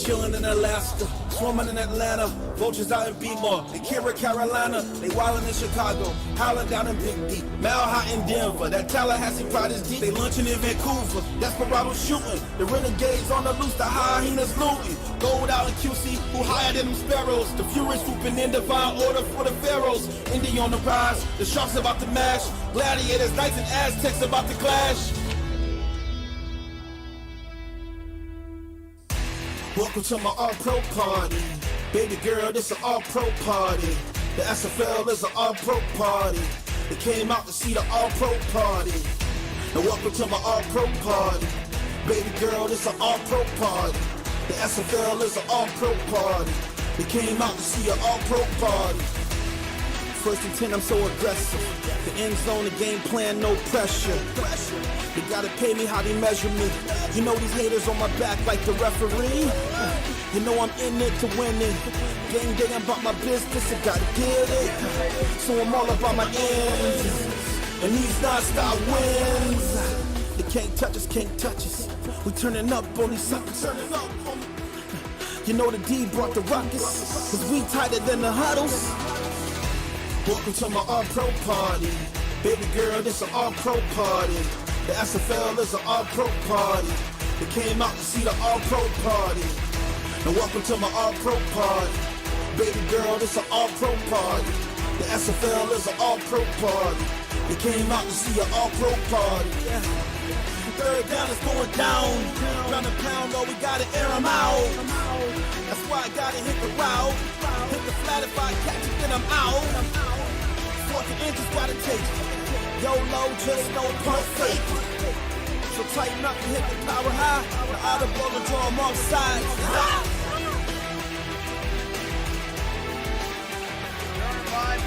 chillin' in Alaska, swimming in Atlanta, vultures out in Beemore, they Kira, Carolina, they wildin' in Chicago, howlin' down in Big D, Mile High in Denver, that Tallahassee pride is deep, they lunchin' in Vancouver, Desperado shootin', the renegades on the loose, the hyenas lootin', gold out in QC, who higher than them sparrows, the fury swooping in divine order for the pharaohs, Indy on the rise, the sharks about to mash, gladiators, knights and Aztecs about to clash. Welcome to my all-pro party. Baby girl, this an all-pro party. The SFL is an all-pro party. They came out to see the all-pro party. And welcome to my all-pro party. Baby girl, this an all-pro party. The SFL is an all-pro party. They came out to see an all-pro party. First and 10, I'm so aggressive. The end zone, the game plan, no pressure. They gotta pay me how they measure me. You know these haters on my back like the referee. You know I'm in it to win it. Game day, I'm about my business, I gotta get it. So I'm all about my ends. And these non-stop wins. They can't touch us, can't touch us. We turning up on these suckers. You know the D brought the ruckus. Cause we tighter than the huddles. Welcome to my all-pro party. Baby girl, this an all-pro party. The SFL is an all-pro party. They came out to see the all-pro party. And welcome to my all-pro party. Baby girl, this an all-pro party. The SFL is an all-pro party. They came out to see an all-pro party. Yeah. Third down is going down. Round the pound, though, we gotta air them out. That's why I gotta hit the route. Hit the flat if I catch it, then I'm out. Fourth and inches gotta take. YOLO, just no pump fake. So tighten up and hit the power high. The outer blow and draw them off sides. Ryan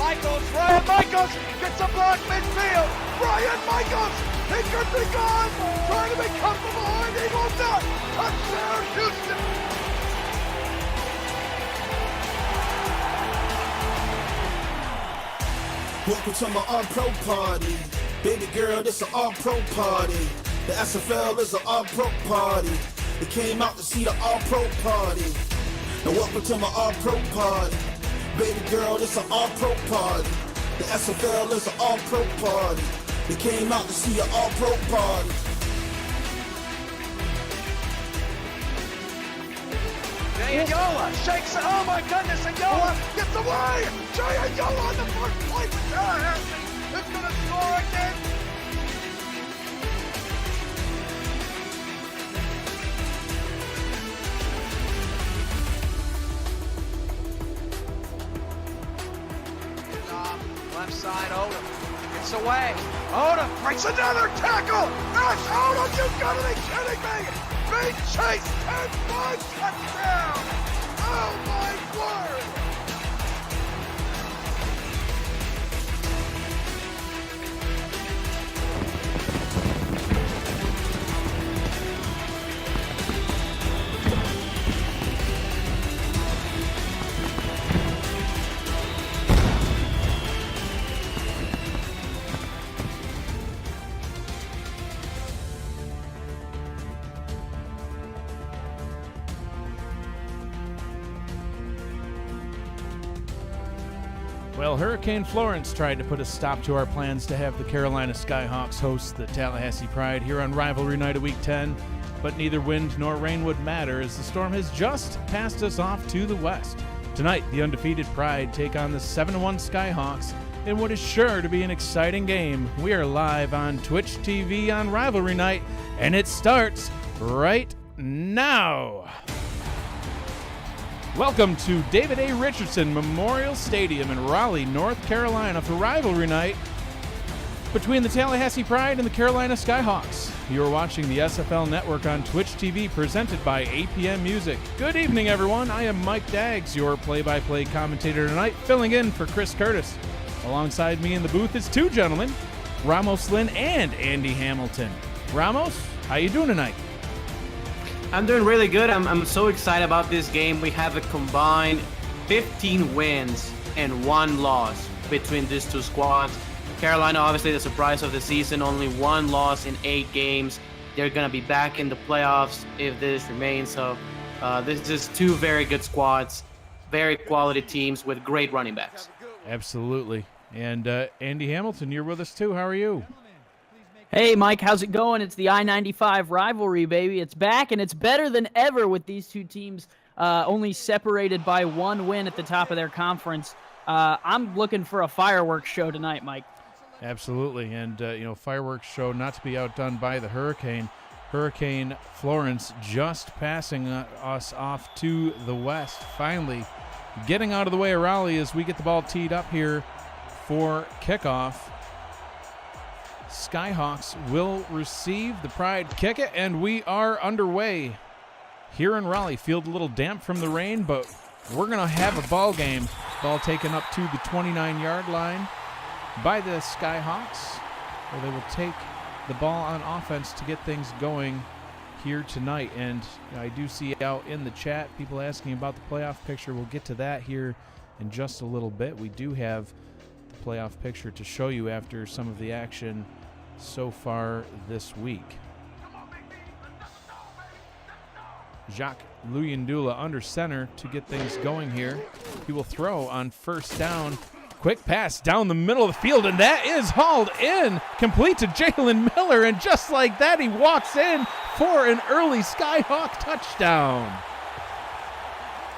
Michaels gets a block midfield. Ryan Michaels, he could be gone. Trying to be comfortable, and he will not. Touchdown, Houston. Welcome to my all-pro party. Baby girl, this an all-pro party. The SFL is an all-pro party. They came out to see the all-pro party. And welcome to my all-pro party. Baby girl, this an all-pro party. The SFL is an all-pro party. They came out to see an all-pro party. Yola shakes it. Oh my goodness, and Yola gets away. Jay Yola on the first play for Tallahassee is going to score again. Left side, Odom gets away. Odom breaks another tackle. That's Odom, you've got to be kidding me. Big chase, 10-1 touchdown! Oh my word! Well, Hurricane Florence tried to put a stop to our plans to have the Carolina Skyhawks host the Tallahassee Pride here on Rivalry Night of Week 10, but neither wind nor rain would matter as the storm has just passed us off to the west. Tonight, the undefeated Pride take on the 7-1 Skyhawks in what is sure to be an exciting game. We are live on Twitch TV on Rivalry Night, and it starts right now. Welcome to David A. Richardson Memorial Stadium in Raleigh, North Carolina for Rivalry Night between the Tallahassee Pride and the Carolina Skyhawks. You're watching the SFL Network on Twitch TV presented by APM Music. Good evening, everyone. I am Mike Daggs, your play-by-play commentator tonight, filling in for Chris Curtis. Alongside me in the booth is two gentlemen, Ramos Lynn and Andy Hamilton. Ramos, how you doing tonight? I'm doing really good. I'm so excited about this game. We have a combined 15 wins and 1 loss between these two squads. Carolina, obviously the surprise of the season, only 1 loss in 8 games. They're going to be back in the playoffs if this remains. So This is two very good squads, very quality teams with great running backs. Absolutely. And Andy Hamilton, you're with us too. How are you? Hey, Mike, how's it going? It's the I-95 rivalry, baby. It's back, and it's better than ever with these two teams only separated by one win at the top of their conference. I'm looking for a fireworks show tonight, Mike. Absolutely. And, fireworks show not to be outdone by the Hurricane. Hurricane Florence just passing us off to the west, finally getting out of the way of Raleigh as we get the ball teed up here for kickoff. Skyhawks will receive the Pride kick it, and we are underway here in Raleigh. Field a little damp from the rain, but we're going to have a ball game. Ball taken up to the 29-yard line by the Skyhawks, where they will take the ball on offense to get things going here tonight. And I do see out in the chat people asking about the playoff picture. We'll get to that here in just a little bit. We do have the playoff picture to show you after some of the action so far this week. Jacques Luyendula under center to get things going here. He will throw on first down. Quick pass down the middle of the field, and that is hauled in, complete to Jalen Miller, and just like that, he walks in for an early Skyhawk touchdown.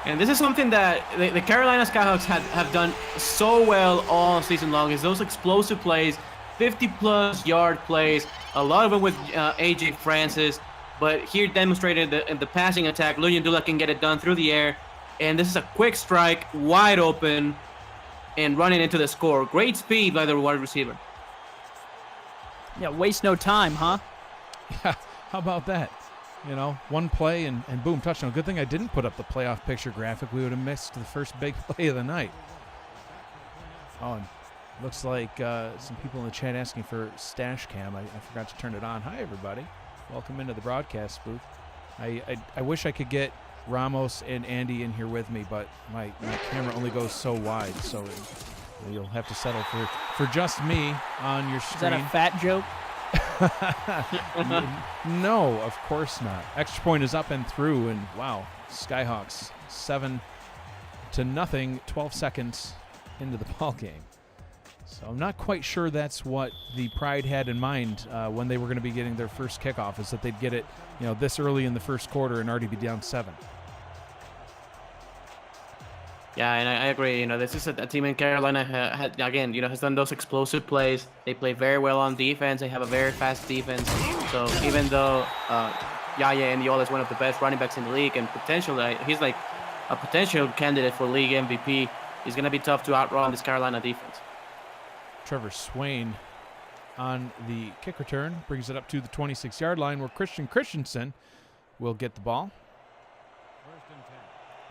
And this is something that the Carolina Skyhawks have done so well all season long, is those explosive plays, 50-plus yard plays, a lot of them with A.J. Francis, but here demonstrated in the passing attack, Luyendula can get it done through the air, and this is a quick strike, wide open, and running into the score. Great speed by the wide receiver. Yeah, waste no time, huh? Yeah, how about that? One play and boom, touchdown. Good thing I didn't put up the playoff picture graphic. We would have missed the first big play of the night. Oh, and looks like some people in the chat asking for Stash Cam. I forgot to turn it on. Hi, everybody. Welcome into the broadcast booth. I wish I could get Ramos and Andy in here with me, but my camera only goes so wide, so you'll have to settle for just me on your screen. Is that a fat joke? No, of course not. Extra point is up and through, and wow, Skyhawks 7-0, 12 seconds into the ball game. So I'm not quite sure that's what the Pride had in mind when they were going to be getting their first kickoff, is that they'd get it, this early in the first quarter and already be down 7. Yeah, and I agree. This is a team in Carolina has done those explosive plays. They play very well on defense. They have a very fast defense. So even though Yaya Eniola is one of the best running backs in the league, and potentially he's like a potential candidate for league MVP, he's going to be tough to outrun this Carolina defense. Trevor Swain on the kick return brings it up to the 26-yard line, where Christian Christensen will get the ball.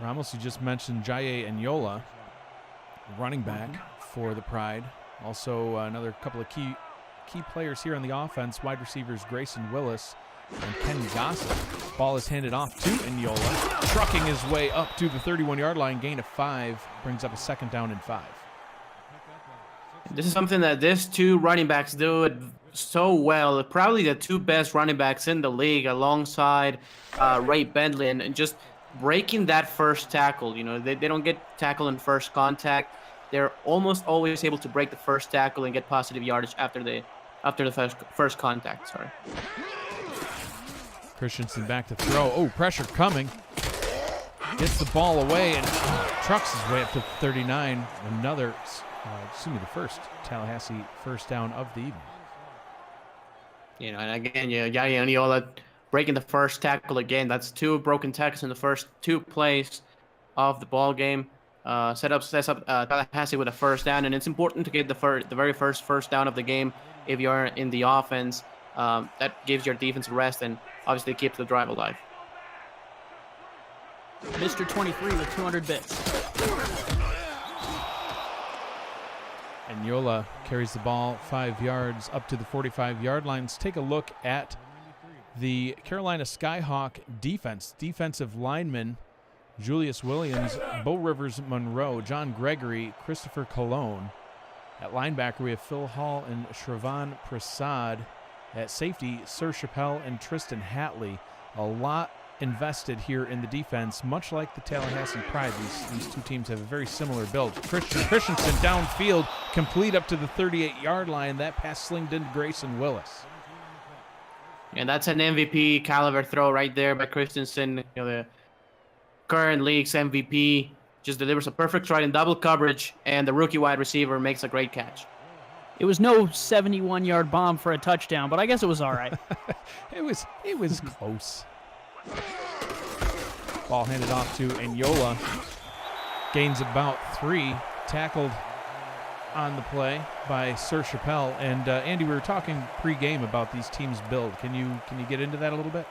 Ramos, you just mentioned Jaye Eniola, running back for the Pride. Also, another couple of key players here on the offense, wide receivers Grayson Willis and Ken Gossett. Ball is handed off to Eniola, trucking his way up to the 31-yard line, gain of 5, brings up a 2nd down and 5. This is something that these two running backs do so well. Probably the two best running backs in the league, alongside Ray Bentley, and just breaking that first tackle. They don't get tackled in first contact. They're almost always able to break the first tackle and get positive yardage after the first contact. Sorry. Christensen back to throw. Oh, pressure coming. Gets the ball away and trucks his way up to 39. The first Tallahassee first down of the evening. And again, Yaya Eniola breaking the first tackle again. That's 2 broken tackles in the first 2 plays of the ball game. Sets up Tallahassee with a first down, and it's important to get the very first down of the game if you're in the offense. That gives your defense a rest and obviously keeps the drive alive. Mr. 23 with 200 bits. Eniola carries the ball 5 yards up to the 45-yard line. Let's take a look at the Carolina Skyhawk defense. Defensive linemen Julius Williams, Bo Rivers Monroe, John Gregory, Christopher Colon. At linebacker, we have Phil Hall and Shravan Prasad. At safety, Sir Chappelle and Tristan Hatley. A lot invested here in the defense, much like the Tallahassee Pride. These two teams have a very similar build. Christensen downfield, complete up to the 38-yard line. That pass slinged into Grayson Willis. And that's an MVP caliber throw right there by Christensen. The current league's MVP just delivers a perfect throw in double coverage, and the rookie wide receiver makes a great catch. It was no 71-yard bomb for a touchdown, but I guess it was all right. It was close. Ball handed off to Enyola. Gains about 3. Tackled on the play by Sir Chappelle. And Andy, we were talking pre-game about these teams' build. Can you get into that a little bit?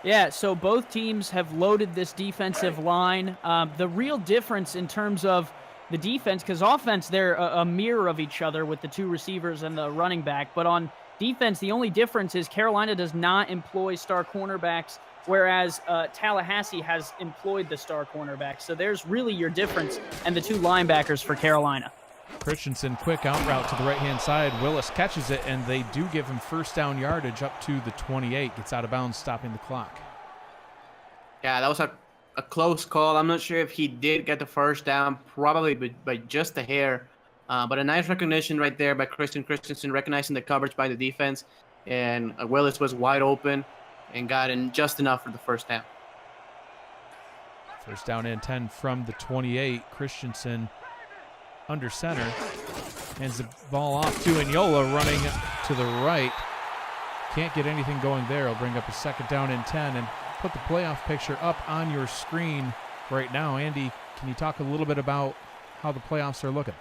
Yeah, so both teams have loaded this defensive line. The real difference in terms of the defense, because offense, they're a mirror of each other with the two receivers and the running back. But on defense, the only difference is Carolina does not employ star cornerbacks, whereas Tallahassee has employed the star cornerbacks. So there's really your difference, and the two linebackers for Carolina. Christensen, quick out route to the right-hand side. Willis catches it, and they do give him first down yardage up to the 28. Gets out of bounds, stopping the clock. Yeah, that was a close call. I'm not sure if he did get the first down, probably by just a hair. But a nice recognition right there by Christensen, recognizing the coverage by the defense. And Willis was wide open and got in just enough for the first down. First down and 10 from the 28. Christensen under center. Hands the ball off to Enyola, running to the right. Can't get anything going there. He'll bring up a second down and 10 and put the playoff picture up on your screen right now. Andy, can you talk a little bit about how the playoffs are looking?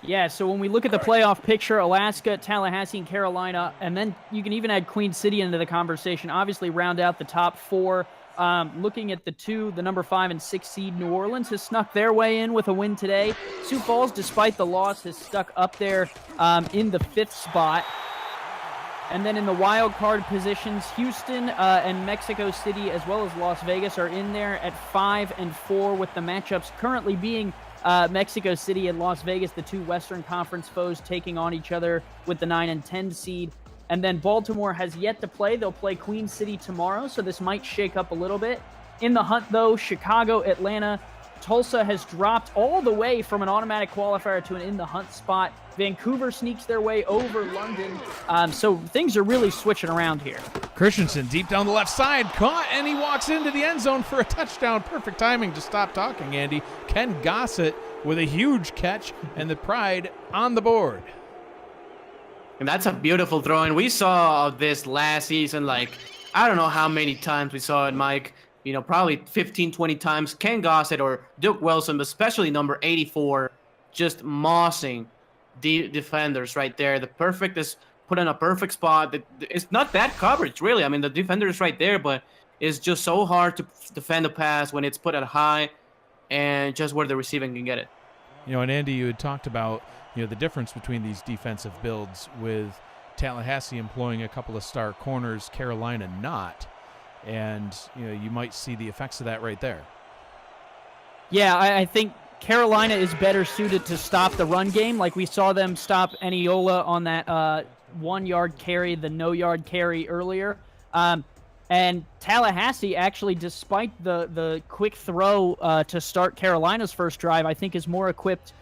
Yeah, so when we look at the playoff picture, Alaska, Tallahassee, and Carolina, and then you can even add Queen City into the conversation, obviously round out the top 4. Looking at the number 5 and 6 seed, New Orleans has snuck their way in with a win today. Sioux Falls, despite the loss, has stuck up there in the 5th spot. And then in the wild card positions, Houston and Mexico City, as well as Las Vegas, are in there at 5 and 4, with the matchups currently being Mexico City and Las Vegas, the two Western Conference foes, taking on each other with the 9 and 10 seed. And then Baltimore has yet to play. They'll play Queen City tomorrow, so this might shake up a little bit. In the hunt, though, Chicago, Atlanta, Tulsa has dropped all the way from an automatic qualifier to an in-the-hunt spot. Vancouver sneaks their way over London. So things are really switching around here. Christensen deep down the left side, caught, and he walks into the end zone for a touchdown. Perfect timing to stop talking, Andy. Ken Gossett with a huge catch, and the Pride on the board. And that's a beautiful throw. And we saw this last season, I don't know how many times we saw it, Mike. Probably 15, 20 times. Ken Gossett or Duke Wilson, especially number 84, just mossing the defenders right there. The perfect is put in a perfect spot. It's not bad coverage, really. I mean, the defender is right there, but it's just so hard to defend the pass when it's put at high and just where the receiving can get it. And Andy, you had talked about the difference between these defensive builds, with Tallahassee employing a couple of star corners, Carolina not. And, you might see the effects of that right there. Yeah, I think Carolina is better suited to stop the run game. Like we saw them stop Eniola on that 1-yard carry, the no-yard carry earlier. And Tallahassee, actually, despite the quick throw to start Carolina's first drive, I think is more equipped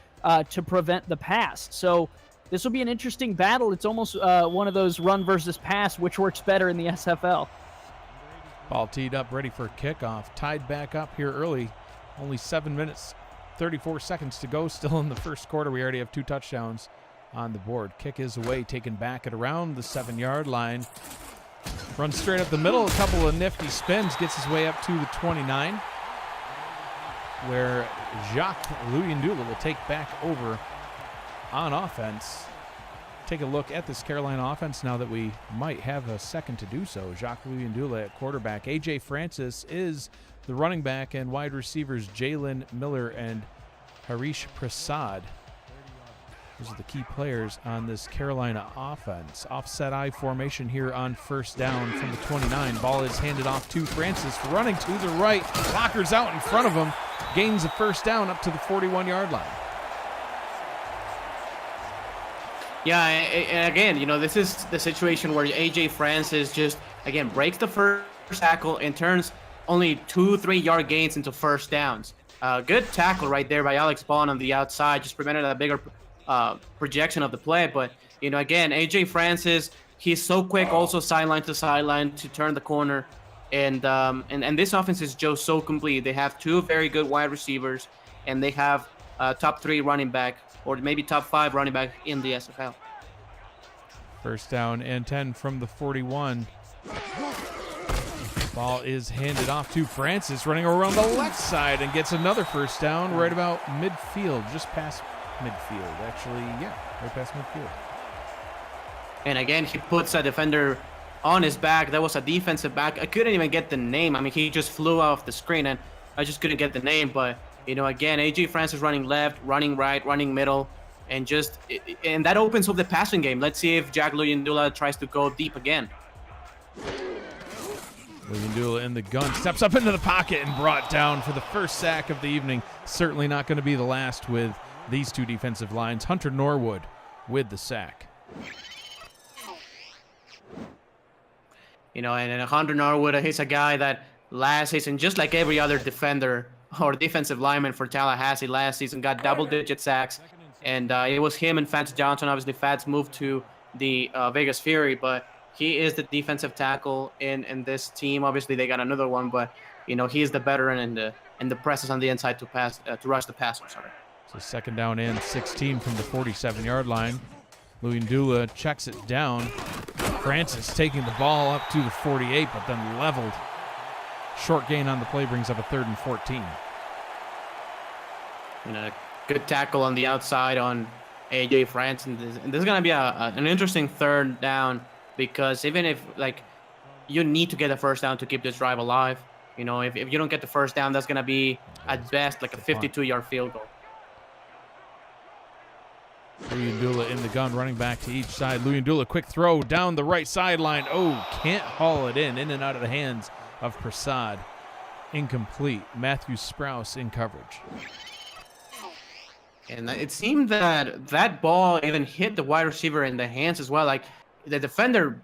to prevent the pass. So this will be an interesting battle. It's almost one of those run versus pass, which works better in the SFL. Ball teed up, ready for kickoff. Tied back up here early. Only 7 minutes, 34 seconds to go. Still in the first quarter. We already have 2 touchdowns on the board. Kick is away, taken back at around the 7-yard line. Runs straight up the middle. A couple of nifty spins. Gets his way up to the 29, where Jacques Luyendula will take back over on offense. Take a look at this Carolina offense now that we might have a second to do so. Jacques Luyendula at quarterback. A.J. Francis is the running back, and wide receivers Jalen Miller and Harish Prasad. Those are the key players on this Carolina offense. Offset I formation here on first down from the 29. Ball is handed off to Francis, running to the right. Blockers out in front of him. Gains a first down up to the 41-yard line. Yeah, and again, this is the situation where A.J. Francis just, again, breaks the first tackle and turns only 2-3 yard gains into first downs. Good tackle right there by Alex Bond on the outside, just prevented a bigger projection of the play. But, again, AJ Francis, he's so quick also sideline to sideline to turn the corner. And this offense is just so complete. They have 2 very good wide receivers, and they have top 3 running back, or maybe top 5 running back in the SFL. First down and 10 from the 41. Ball is handed off to Francis, running around the left side, and gets another first down right about midfield, just past midfield. Actually, yeah, right past midfield. And again, he puts a defender on his back. That was a defensive back. I couldn't even get the name. I mean, he just flew off the screen, and I just couldn't get the name. But, again, AJ Francis running left, running right, running middle, and that opens up the passing game. Let's see if Jack Luyendula tries to go deep again. Luyendula in the gun, steps up into the pocket and brought down for the first sack of the evening. Certainly not going to be the last with these 2 defensive lines. Hunter Norwood with the sack. And Hunter Norwood, he's a guy that last season, just like every other defender or defensive lineman for Tallahassee last season, got double-digit sacks. And it was him and Fats Johnson. Obviously, Fats moved to the Vegas Fury, but he is the defensive tackle in this team. Obviously, they got another one, but he is the veteran and the presses on the inside to rush the passer. Sorry. So second down and 16 from the 47-yard line. Luyendula checks it down. Francis taking the ball up to the 48, but then leveled. Short gain on the play brings up a 3rd and 14. Good tackle on the outside on AJ Francis. And this is going to be an interesting 3rd down, because even if, you need to get a first down to keep this drive alive. If you don't get the first down, that's going to be, at best, like a 52-yard field goal. Luyendula in the gun, running back to each side. Luyendula, quick throw down the right sideline. Oh, can't haul it in and out of the hands of Prasad. Incomplete. Matthew Sprouse in coverage. And it seemed that ball even hit the wide receiver in the hands as well. The defender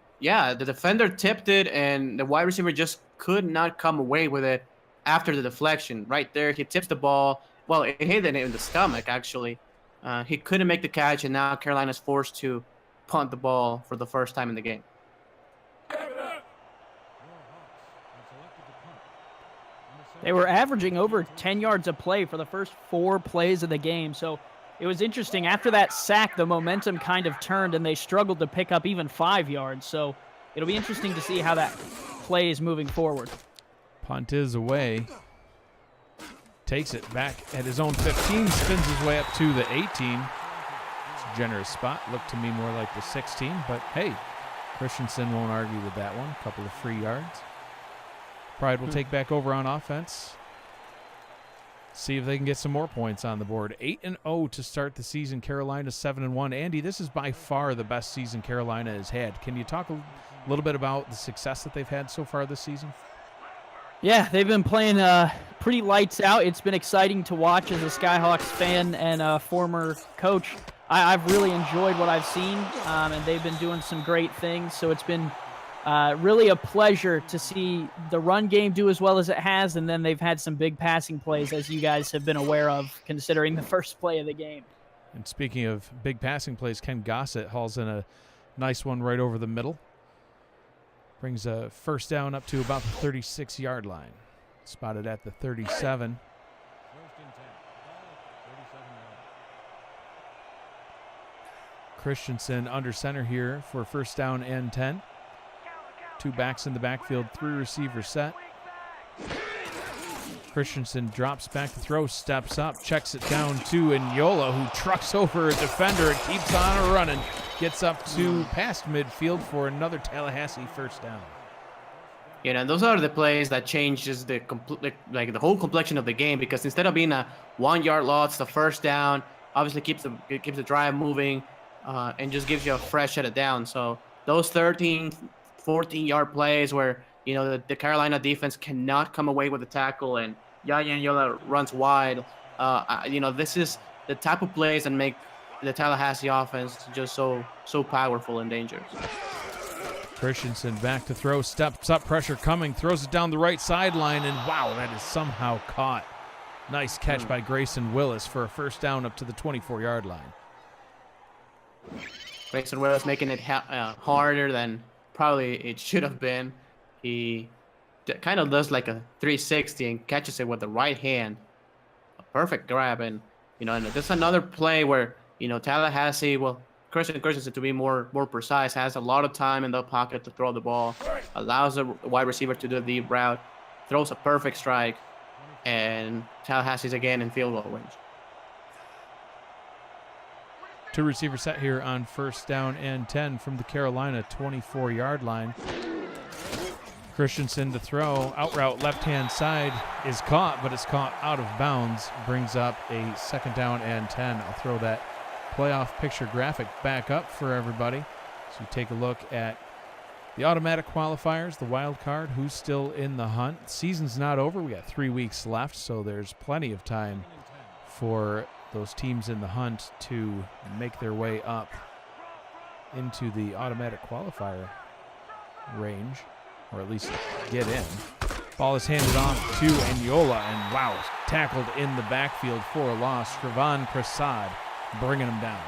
tipped it, and the wide receiver just could not come away with it after the deflection. Right there, he tips the ball. Well, it hit him in the stomach, actually. He couldn't make the catch, and now Carolina's forced to punt the ball for the first time in the game. They were averaging over 10 yards a play for the first 4 plays of the game. So it was interesting. After that sack, the momentum kind of turned, and they struggled to pick up even 5 yards. So it'll be interesting to see how that plays moving forward. Punt is away. Takes it back at his own 15, spins his way up to the 18. It's a generous spot. Looked to me more like the 16, but hey, Christensen won't argue with that one. A couple of free yards. Pride will take back over on offense. See if they can get some more points on the board. 8-0 to start the season. Carolina 7-1. Andy, this is by far the best season Carolina has had. Can you talk a little bit about the success that they've had so far this season? Yeah, they've been playing pretty lights out. It's been exciting to watch as a Skyhawks fan and former coach. I've really enjoyed what I've seen, and they've been doing some great things. So it's been really a pleasure to see the run game do as well as it has, and then they've had some big passing plays, as you guys have been aware of, considering the first play of the game. And speaking of big passing plays, Ken Gossett hauls in a nice one right over the middle. Brings a first down up to about the 36-yard line. Spotted at the 37. Christensen under center here for first down and 10. 2 backs in the backfield, 3 receivers set. Christensen drops back to throw, steps up, checks it down to Ignola, who trucks over a defender and keeps on running. Gets up to past midfield for another Tallahassee first down. You know, those are the plays that changes the the whole complexion of the game, because instead of being a 1-yard loss, the first down obviously keeps the drive moving and just gives you a fresh set of down. So those 13, 14-yard plays where, you know, the Carolina defense cannot come away with a tackle and Yaya Ignola runs wide, you know, this is the type of plays that make the Tallahassee offense just so powerful and dangerous. Christensen back to throw, steps up, pressure coming, throws it down the right sideline, and wow, that is somehow caught. Nice catch by Grayson Willis for a first down up to the 24-yard line. Grayson Willis making it harder than probably it should have been. He kind of does like a 360 and catches it with the right hand. A perfect grab, and and this is another play where Tallahassee, well, Christensen, to be more precise, has a lot of time in the pocket to throw the ball, allows the wide receiver to do a deep route, throws a perfect strike, and Tallahassee's again in field goal range. 2 receiver set here on first down and 10 from the Carolina 24-yard line. Christensen to throw, out route left-hand side is caught, but it's caught out of bounds. Brings up a second down and 10. I'll throw that playoff picture graphic back up for everybody. So you take a look at the automatic qualifiers, the wild card, who's still in the hunt. Season's not over. We got 3 weeks left, so there's plenty of time for those teams in the hunt to make their way up into the automatic qualifier range, or at least get in. Ball is handed off to Anyola, and wow, tackled in the backfield for a loss. Shravan Prasad bringing him down.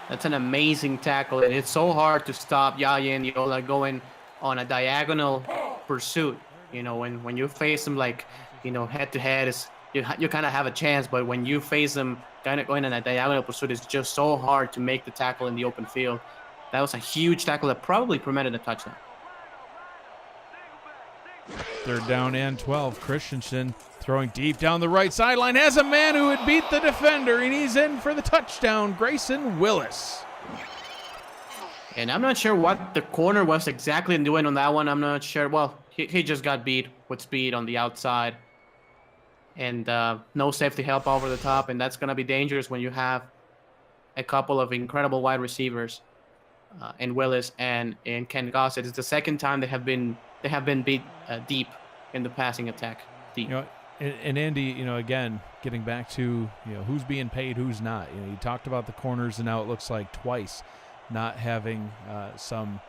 That's an amazing tackle, and it's so hard to stop Yaya Anyola going on a diagonal pursuit. When you face him like head to head, you kind of have a chance, but when you face him kind of going on a diagonal pursuit, it's just so hard to make the tackle in the open field. That was a huge tackle that probably prevented a touchdown. Third down and 12. Christensen throwing deep down the right sideline, has a man who had beat the defender, and he's in for the touchdown, Grayson Willis. And I'm not sure what the corner was exactly doing on that one. I'm not sure. Well, he just got beat with speed on the outside. And no safety help over the top, and that's going to be dangerous when you have a couple of incredible wide receivers in Willis and in Ken Gossett. It's the second time they have been beat deep in the passing attack. Deep. And Andy, again, getting back to who's being paid, who's not. You talked about the corners, and now it looks like twice not having some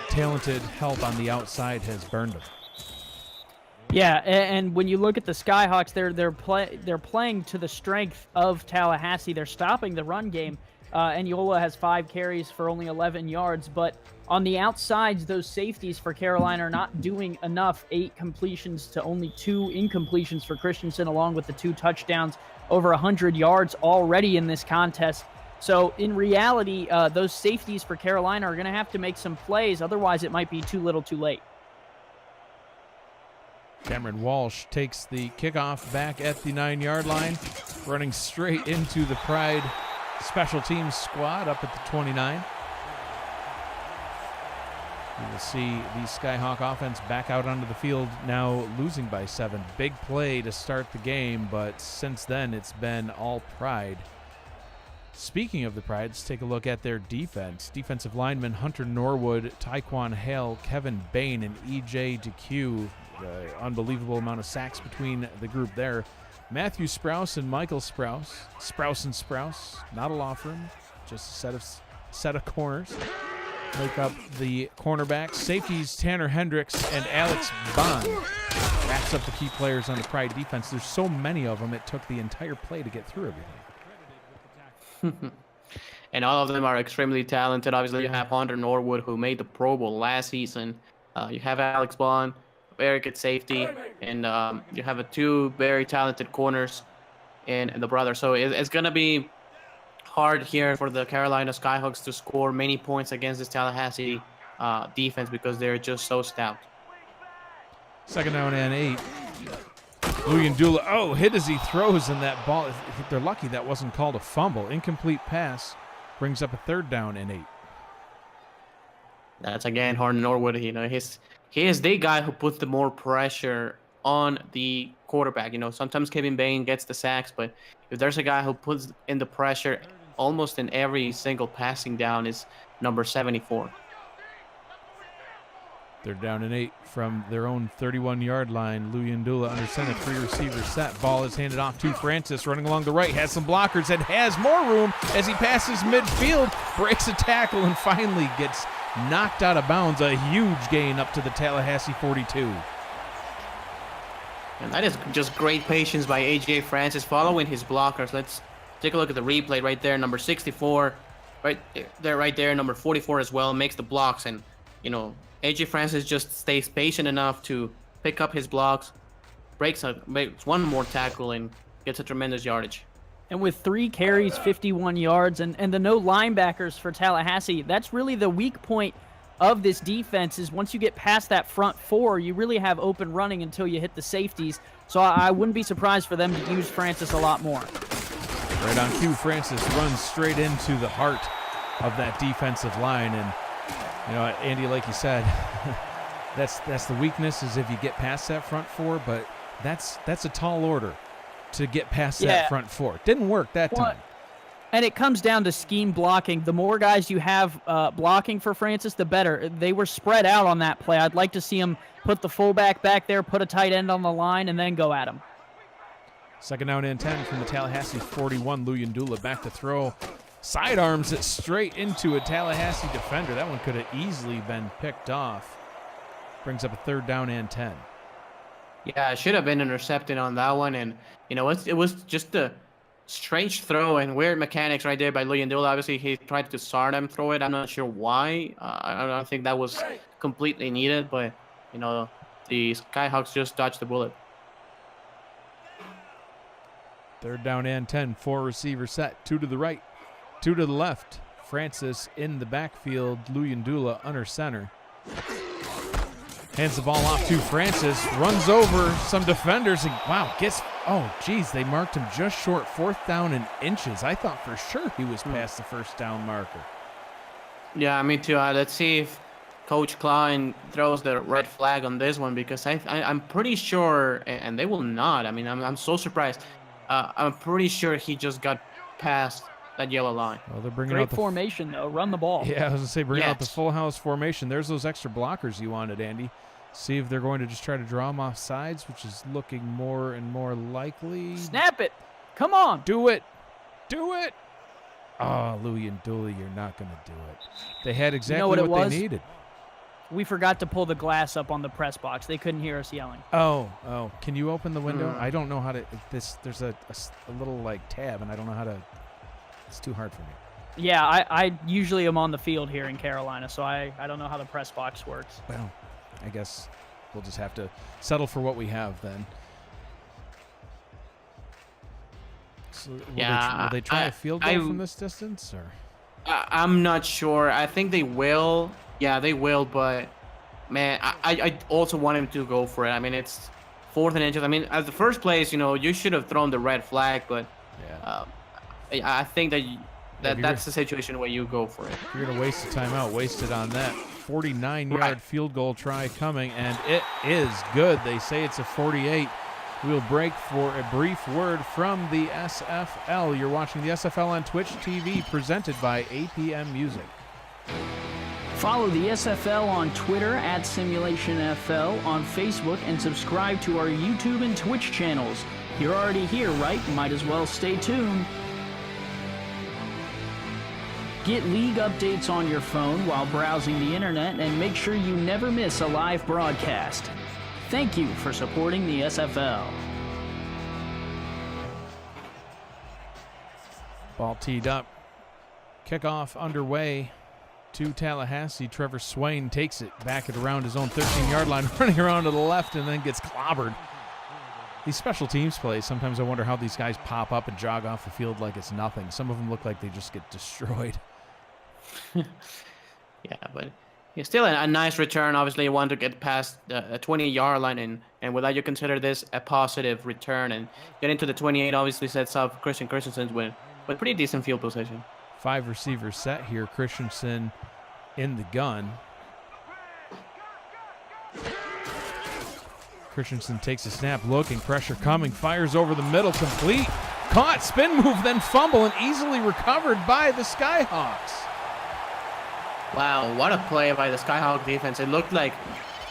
talented help on the outside has burned them. Yeah, and when you look at the Skyhawks, they're playing to the strength of Tallahassee. They're stopping the run game. Anyola has 5 carries for only 11 yards, but on the outsides, those safeties for Carolina are not doing enough. 8 completions to only 2 incompletions for Christensen, along with the 2 touchdowns, over 100 yards already in this contest. So in reality, those safeties for Carolina are going to have to make some plays. Otherwise, it might be too little too late. Cameron Walsh takes the kickoff back at the 9-yard line, running straight into the Pride special teams squad up at the 29. You will see the Skyhawk offense back out onto the field, now losing by 7. Big play to start the game, but since then it's been all Pride. Speaking of the Pride, let's take a look at their defense. Defensive linemen Hunter Norwood, Tyquan Hale, Kevin Bain, and E.J. DeQ. Unbelievable amount of sacks between the group there. Matthew Sprouse and Michael Sprouse. Sprouse and Sprouse, not a law firm, just a set of corners. Make up the cornerbacks. Safeties Tanner Hendricks and Alex Bond. Wraps up the key players on the Pride defense. There's so many of them, it took the entire play to get through everything. And all of them are extremely talented. Obviously, you have Hunter Norwood, who made the Pro Bowl last season. You have Alex Bond, very good safety, and you have 2 very talented corners and the brother. So it's going to be hard here for the Carolina Skyhawks to score many points against this Tallahassee defense because they're just so stout. Second down and 8. Luyendula, hit as he throws, and that ball, they're lucky that wasn't called a fumble. Incomplete pass brings up a third down and 8. That's again Hunter Norwood. He is the guy who puts the more pressure on the quarterback. Sometimes Kevin Bain gets the sacks, but if there's a guy who puts in the pressure almost in every single passing down, is number 74. They're down and 8 from their own 31-yard line. Luyendula under center, 3 receivers set. Ball is handed off to Francis, running along the right, has some blockers and has more room as he passes midfield, breaks a tackle, and finally gets knocked out of bounds. A huge gain up to the Tallahassee 42. And that is just great patience by A.J. Francis following his blockers. Let's take a look at the replay right there. Number 64, right there, number 44 as well, makes the blocks. And, you know, A.J. Francis just stays patient enough to pick up his blocks, makes one more tackle, and gets a tremendous yardage. And with 3 carries, 51 yards, and the no linebackers for Tallahassee, that's really the weak point of this defense. Is once you get past that front 4, you really have open running until you hit the safeties. So I wouldn't be surprised for them to use Francis a lot more. Right on cue, Francis runs straight into the heart of that defensive line. And, you know, Andy, like you said, that's the weakness, is if you get past that front 4, but that's a tall order to get past that front 4. Didn't work that time. And it comes down to scheme blocking. The more guys you have blocking for Francis, the better. They were spread out on that play. I'd like to see him put the fullback back there, put a tight end on the line, and then go at him. Second down and 10 from the Tallahassee 41. Luyendula back to throw. Sidearms it straight into a Tallahassee defender. That one could have easily been picked off. Brings up a third down and 10. Yeah, it should have been intercepted on that one. And, you know, it was just a strange throw and weird mechanics right there by Luyendula. Obviously, he tried to Sardem throw it. I'm not sure why. I don't think that was completely needed, but, you know, the Skyhawks just dodged the bullet. Third down and 10. 4 receivers set. 2 to the right, 2 to the left. Francis in the backfield. Luyendula under center. Hands the ball off to Francis. Runs over some defenders. And, wow, geez, they marked him just short. 4th down and inches. I thought for sure he was past the first down marker. Yeah, me too. Let's see if Coach Klein throws the red flag on this one, because I'm pretty sure, and they will not. I mean, I'm so surprised. I'm pretty sure he just got past that yellow line. Well, they're bringing Great out the formation, though. Run the ball. Yeah, I was going to say, bring out the full house formation. There's those extra blockers you wanted, Andy. See if they're going to just try to draw them off sides, which is looking more and more likely. Snap it. Come on. Do it. Do it. Oh, Luyendula, you're not going to do it. They had exactly what they needed. We forgot to pull the glass up on the press box. They couldn't hear us yelling. Oh. Can you open the window? I don't know how to. There's a little, like, tab, and I don't know how to. It's too hard for me. Yeah, I usually am on the field here in Carolina, so I don't know how the press box works. Well, I guess we'll just have to settle for what we have then. So will they try a field goal from this distance, or? I'm not sure. I think they will. Yeah, they will. But man, I also want him to go for it. I mean, it's 4th and inches. I mean, at the first place, you know, you should have thrown the red flag. But I think that's the situation where you go for it. If you're gonna waste a timeout, waste it on that. 49-yard field goal try coming, and it is good. They say it's a 48. We'll break for a brief word from the SFL. You're watching the SFL on Twitch TV, presented by APM Music. Follow the SFL on Twitter @SimulationFL, on Facebook, and subscribe to our YouTube and Twitch channels. You're already here, right? Might as well stay tuned. Get league updates on your phone while browsing the internet, and make sure you never miss a live broadcast. Thank you for supporting the SFL. Ball teed up. Kickoff underway to Tallahassee. Trevor Swain takes it back at around his own 13-yard line, running around to the left, and then gets clobbered. These special teams plays, sometimes I wonder how these guys pop up and jog off the field like it's nothing. Some of them look like they just get destroyed. Yeah, but it's still a nice return. Obviously, you want to get past a 20-yard line, and with that, you consider this a positive return. And getting to the 28 obviously sets up Christensen with pretty decent field position. 5 receivers set here. Christensen in the gun. Christensen takes a snap, looking, pressure coming, fires over the middle, complete. Caught, spin move, then fumble, and easily recovered by the Skyhawks. Wow, what a play by the Skyhawk defense. It looked like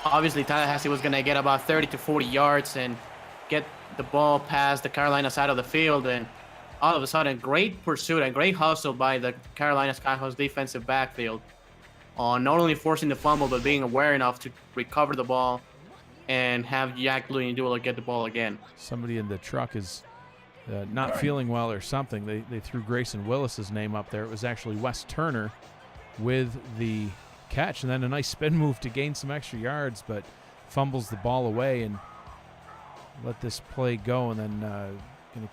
obviously Tallahassee was going to get about 30 to 40 yards and get the ball past the Carolina side of the field. And all of a sudden, great pursuit and great hustle by the Carolina Skyhawks defensive backfield on not only forcing the fumble, but being aware enough to recover the ball and have Jack Luyendula get the ball again. Somebody in the truck is not feeling well or something. They threw Grayson Willis's name up there. It was actually Wes Turner with the catch, and then a nice spin move to gain some extra yards, but fumbles the ball away and let this play go. And then going to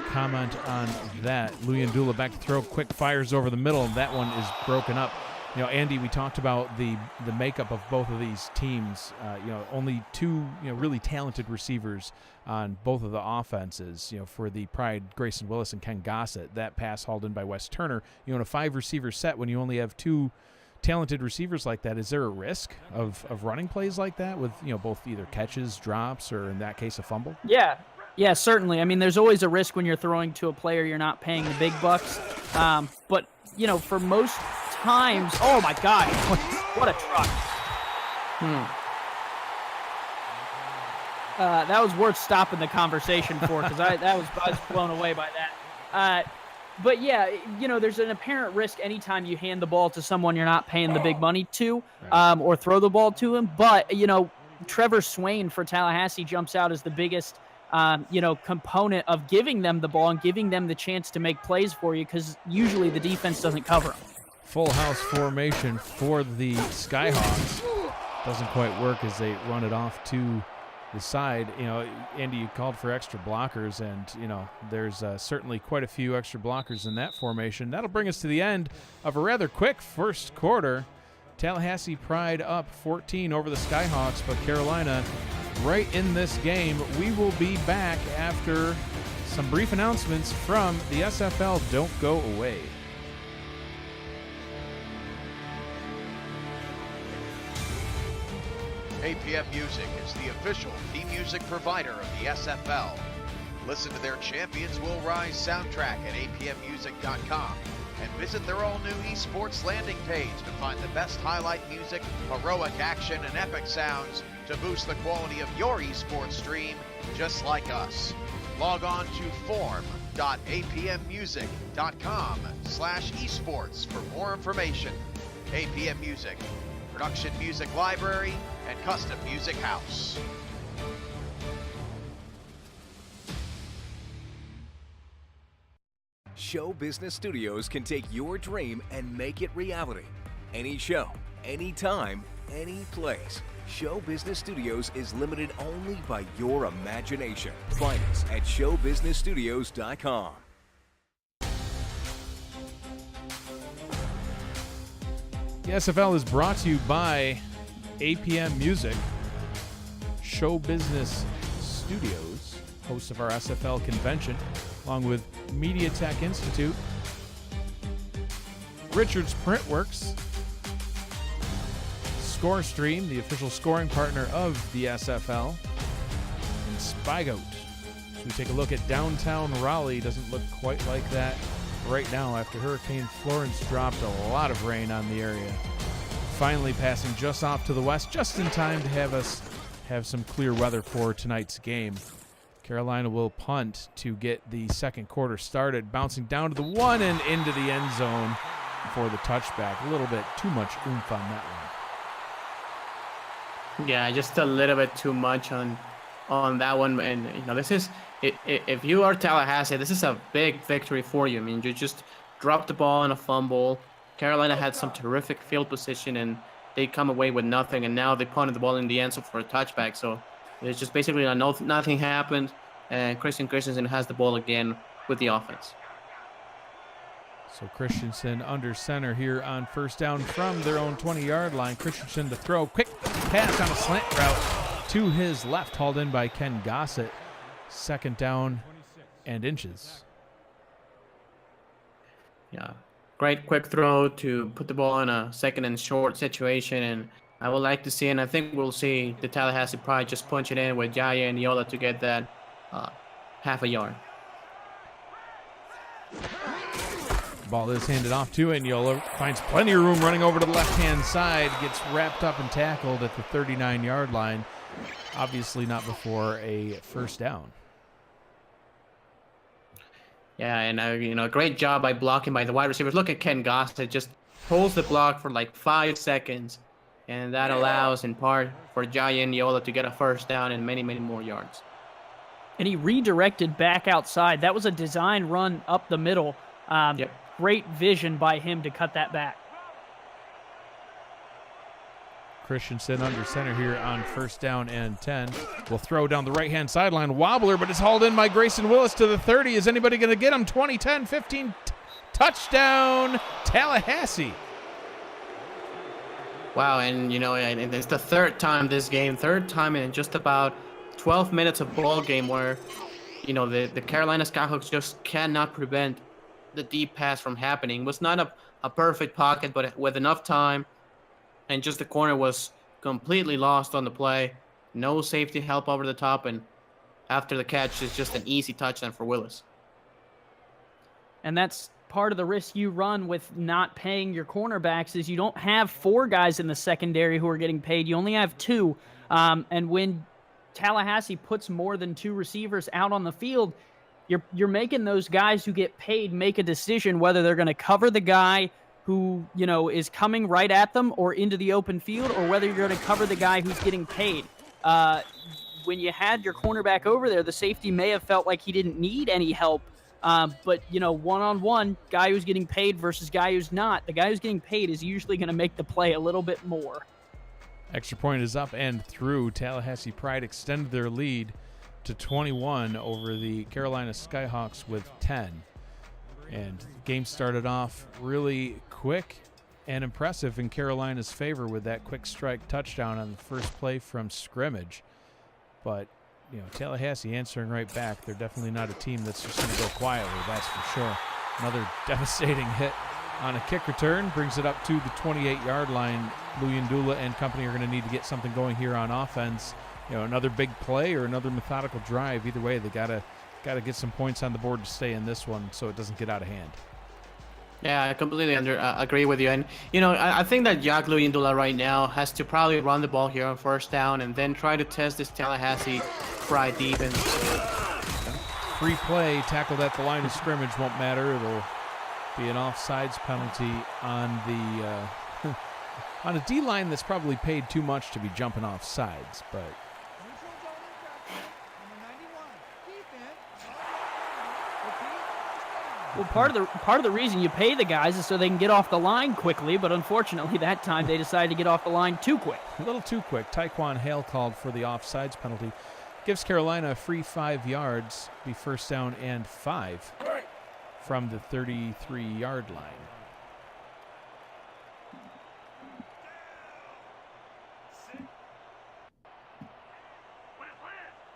comment on that. Luyendula back to throw, quick fires over the middle, and that one is broken up. You know, Andy, we talked about the makeup of both of these teams. You know, only two really talented receivers on both of the offenses. You know, for the Pride, Grayson Willis and Ken Gossett. That pass hauled in by Wes Turner. You know, in a 5-receiver set, when you only have two talented receivers like that, is there a risk of running plays like that with both either catches, drops, or in that case a fumble? Yeah, certainly. I mean, there's always a risk when you're throwing to a player you're not paying the big bucks. But for most times, oh my God, what a truck! That was worth stopping the conversation for, because I was blown away by that. But yeah, there's an apparent risk anytime you hand the ball to someone you're not paying the big money to, or throw the ball to him. But Trevor Swain for Tallahassee jumps out as the biggest component of giving them the ball and giving them the chance to make plays for you, because usually the defense doesn't cover them. Full house formation for the Skyhawks. Doesn't quite work as they run it off to the side. Andy, you called for extra blockers, and there's certainly quite a few extra blockers in that formation. That'll bring us to the end of a rather quick first quarter. Tallahassee Pride up 14 over the Skyhawks, but Carolina right in this game. We will be back after some brief announcements from the SFL. Don't go away. APM Music is the official theme music provider of the SFL. Listen to their Champions Will Rise soundtrack at apmmusic.com and visit their all-new esports landing page to find the best highlight music, heroic action, and epic sounds to boost the quality of your esports stream just like us. Log on to forum.apmmusic.com/esports for more information. APM Music, production music library, and custom music house. Show Business Studios can take your dream and make it reality. Any show, anytime, any place. Show Business Studios is limited only by your imagination. Find us at showbusinessstudios.com. The SFL is brought to you by APM Music, Show Business Studios, hosts of our SFL convention, along with Media Tech Institute, Richards Printworks, ScoreStream, the official scoring partner of the SFL, and Spygoat. So we take a look at downtown Raleigh. Doesn't look quite like that right now after Hurricane Florence dropped a lot of rain on the area. Finally passing just off to the west, just in time to have us have some clear weather for tonight's game. Carolina will punt to get the second quarter started, bouncing down to the 1 and into the end zone for the touchback. A little bit too much oomph on that one. Yeah, just a little bit too much on that one. And this is, if you are Tallahassee, this is a big victory for you. I mean, you just dropped the ball on a fumble. Carolina had some terrific field position, and they come away with nothing. And now they punted the ball in the end zone for a touchback. So it's just basically nothing happened, and Christensen has the ball again with the offense. So Christensen under center here on first down from their own 20-yard line. Christensen to throw, quick pass on a slant route to his left, hauled in by Ken Gossett. Second down and inches. Yeah, great quick throw to put the ball in a second and short situation, and I would like to see, and I think we'll see the Tallahassee Pride just punch it in with Jaya and Yola to get that half a yard. ball is handed off to Aniola. Finds plenty of room running over to the left-hand side. Gets wrapped up and tackled at the 39-yard line. Obviously not before a first down. Yeah, and great job by blocking by the wide receivers. Look at Ken Gossett, just holds the block for like 5 seconds, and that allows in part for Jai Aniola to get a first down and many, many more yards. And he redirected back outside. That was a design run up the middle. Yep. Great vision by him to cut that back. Christensen under center here on first down and 10. Will throw down the right-hand sideline. Wobbler, but it's hauled in by Grayson Willis to the 30. Is anybody going to get him? 20, 10, 15. Touchdown, Tallahassee. Wow, and it's the third time in just about 12 minutes of ball game where, the Carolina Skyhawks just cannot prevent the deep pass from happening. It was not a perfect pocket, but with enough time, and just the corner was completely lost on the play. No safety help over the top, and after the catch, it's just an easy touchdown for Willis. And that's part of the risk you run with not paying your cornerbacks is you don't have 4 guys in the secondary who are getting paid. You only have 2. And when Tallahassee puts more than 2 receivers out on the field, you're making those guys who get paid make a decision whether they're going to cover the guy who, is coming right at them or into the open field, or whether you're going to cover the guy who's getting paid. When you had your cornerback over there, the safety may have felt like he didn't need any help. But, one-on-one, guy who's getting paid versus guy who's not, the guy who's getting paid is usually going to make the play a little bit more. Extra point is up and through. Tallahassee Pride extended their lead to 21 over the Carolina Skyhawks with 10. And the game started off really quick and impressive in Carolina's favor with that quick strike touchdown on the first play from scrimmage. But, Tallahassee answering right back. They're definitely not a team that's just going to go quietly, that's for sure. Another devastating hit on a kick return brings it up to the 28-yard line. Luyendula and company are going to need to get something going here on offense. Another big play or another methodical drive. Either way, they gotta get some points on the board to stay in this one so it doesn't get out of hand. Yeah, I completely agree with you. And, I think that Jack Luyendula right now has to probably run the ball here on first down and then try to test this Tallahassee Pride defense. Free play tackled at the line of scrimmage won't matter. It'll be an offsides penalty on the on a D-line that's probably paid too much to be jumping off sides, but well, part of the reason you pay the guys is so they can get off the line quickly, but unfortunately that time they decided to get off the line too quick. A little too quick. Taekwon Hale called for the offsides penalty. Gives Carolina a free 5 yards, be first down and 5 from the 33-yard line.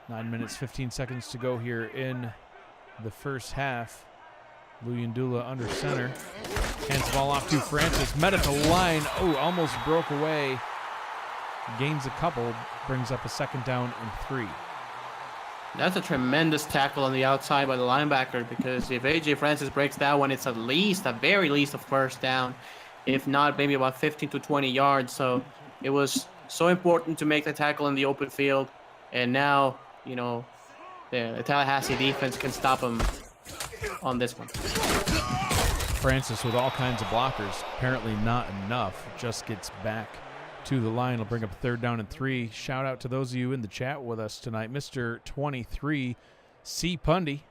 Nine minutes, 15 seconds to go here in the first half. Luyendula under center. Hands the ball off to Francis. Met at the line. Oh, almost broke away. Gains a couple. Brings up a second down and 3. That's a tremendous tackle on the outside by the linebacker, because if A.J. Francis breaks that one, it's at very least a first down. If not, maybe about 15 to 20 yards. So it was so important to make the tackle in the open field. And now, the Tallahassee defense can stop him on this one. Francis with all kinds of blockers. Apparently not enough. Just gets back to the line. Will bring up third down and 3. Shout out to those of you in the chat with us tonight. Mr. 23, C. Pundy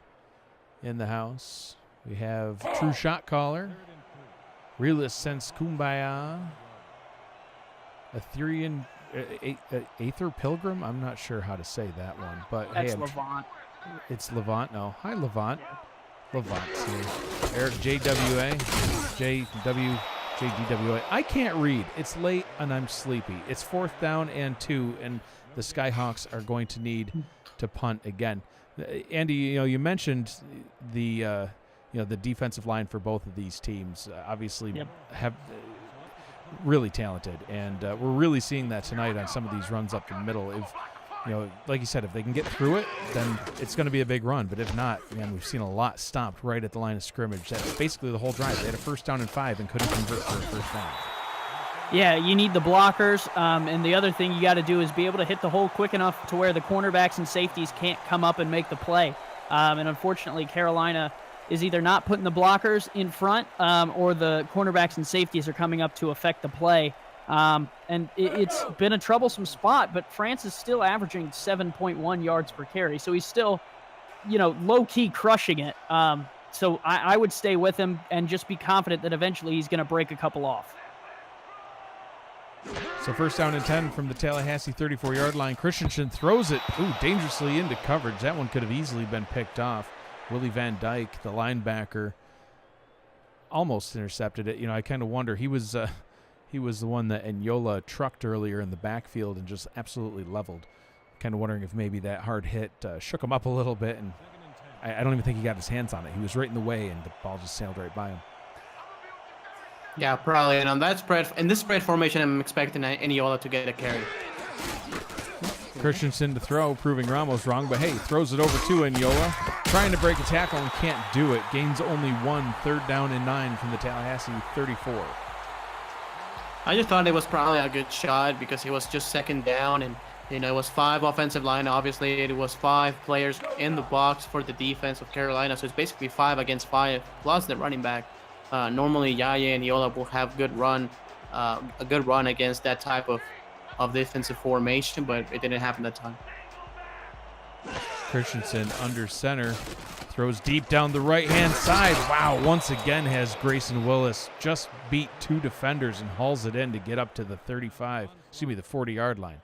in the house. We have True Shot Caller, Realist Sense Kumbaya, Aether Pilgrim. I'm not sure how to say that one, but That's hey, Levant. it's Levant. No, hi Levant. Levant's here. Eric JWA, JDWA. I can't read. It's late and I'm sleepy. It's fourth down and 2, and the Skyhawks are going to need to punt again. Andy, you mentioned the the defensive line for both of these teams. Obviously, have really talented, and we're really seeing that tonight on some of these runs up the middle. like you said, if they can get through it, then it's going to be a big run. But if not, man, we've seen a lot stopped right at the line of scrimmage. That's basically the whole drive. They had a 1st down and 5 and couldn't convert for a 1st down. Yeah, you need the blockers, and the other thing you got to do is be able to hit the hole quick enough to where the cornerbacks and safeties can't come up and make the play. And unfortunately, Carolina is either not putting the blockers in front or the cornerbacks and safeties are coming up to affect the play. And it's been a troublesome spot, but France is still averaging 7.1 yards per carry. So he's still, low-key crushing it. So I would stay with him and just be confident that eventually he's going to break a couple off. So 1st down and 10 from the Tallahassee 34-yard line. Christensen throws it dangerously into coverage. That one could have easily been picked off. Willie Van Dyke, the linebacker, almost intercepted it. I kind of wonder. He was the one that Enyola trucked earlier in the backfield and just absolutely leveled. Kind of wondering if maybe that hard hit shook him up a little bit, and I don't even think he got his hands on it. He was right in the way, and the ball just sailed right by him. Yeah, probably. And on that spread, in this spread formation, I'm expecting Eniola to get a carry. Christensen to throw, proving Ramos wrong, but hey, throws it over to Enyola. Trying to break a tackle and can't do it. Gains only 1, 3rd down and 9 from the Tallahassee 34. I just thought it was probably a good shot because he was just 2nd down, and it was 5 offensive line. Obviously, it was 5 players in the box for the defense of Carolina, so it's basically 5 against 5 plus the running back. Normally, Yaya and Yola will have a good run against that type of defensive formation, but it didn't happen that time. Christensen under center, throws deep down the right-hand side. Wow, once again has Grayson Willis just beat 2 defenders and hauls it in to get up to the 40-yard line.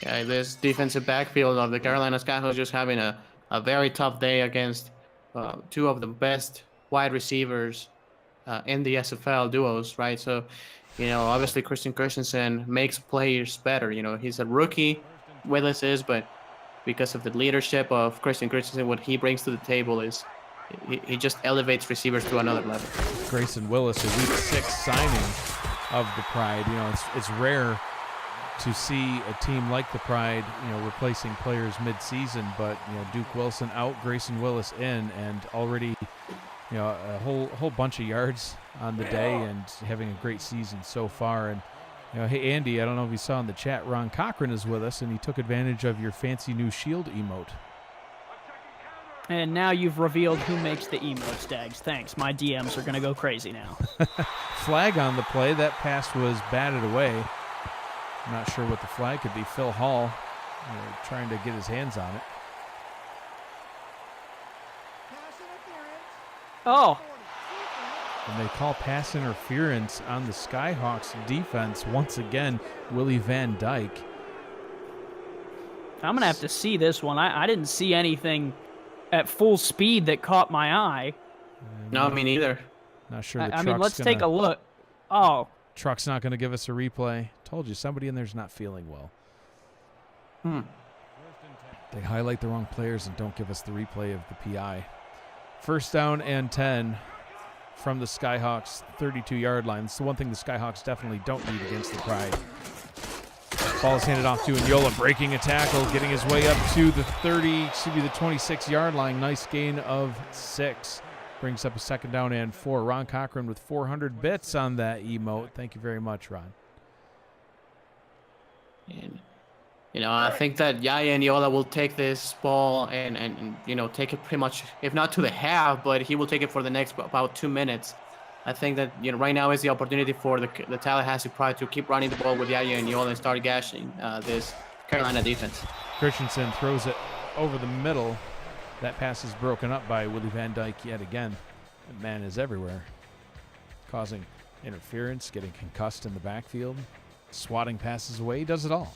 Yeah, this defensive backfield of the Carolina Skyhawks just having a very tough day against 2 of the best wide receivers in the SFL duos, right? So, obviously Christensen makes players better. He's a rookie, Willis is, but because of the leadership of Christensen, what he brings to the table is he just elevates receivers to another level. Grayson Willis, a week 6 signing of the Pride. It's rare to see a team like the Pride, replacing players mid-season, but Duke Wilson out, Grayson Willis in, and already a whole bunch of yards on the day and having a great season so far. And hey Andy, I don't know if you saw in the chat, Ron Cochran is with us and he took advantage of your fancy new shield emote. And now you've revealed who makes the emotes, Dags. Thanks. My DMs are going to go crazy now. Flag on the play. That pass was batted away. I'm not sure what the flag could be. Phil Hall trying to get his hands on it. Oh. And they call pass interference on the Skyhawks defense. Once again, Willie Van Dyke. I'm going to have to see this one. I didn't see anything at full speed that caught my eye. No, me neither. Not sure the I mean, let's take a look. Oh. Truck's not going to give us a replay. Told you, somebody in there's not feeling well. They highlight the wrong players and don't give us the replay of the PI. 1st down and 10 from the Skyhawks 32-yard line. It's the one thing the Skyhawks definitely don't need against the Pride. Ball is handed off to Enyola, breaking a tackle, getting his way up to the 26-yard line. Nice gain of 6. Brings up a 2nd down and 4. Ron Cochran with 400 bits on that emote. Thank you very much, Ron. And, I think that Yaya and Yola will take this ball and take it pretty much, if not to the half, but he will take it for the next about 2 minutes. I think that right now is the opportunity for the Tallahassee Pride to keep running the ball with Yaya and Yola and start gashing this Carolina defense. Christensen throws it over the middle. That pass is broken up by Willie Van Dyke yet again. That man is everywhere, causing interference, getting concussed in the backfield, swatting passes away. He does it all.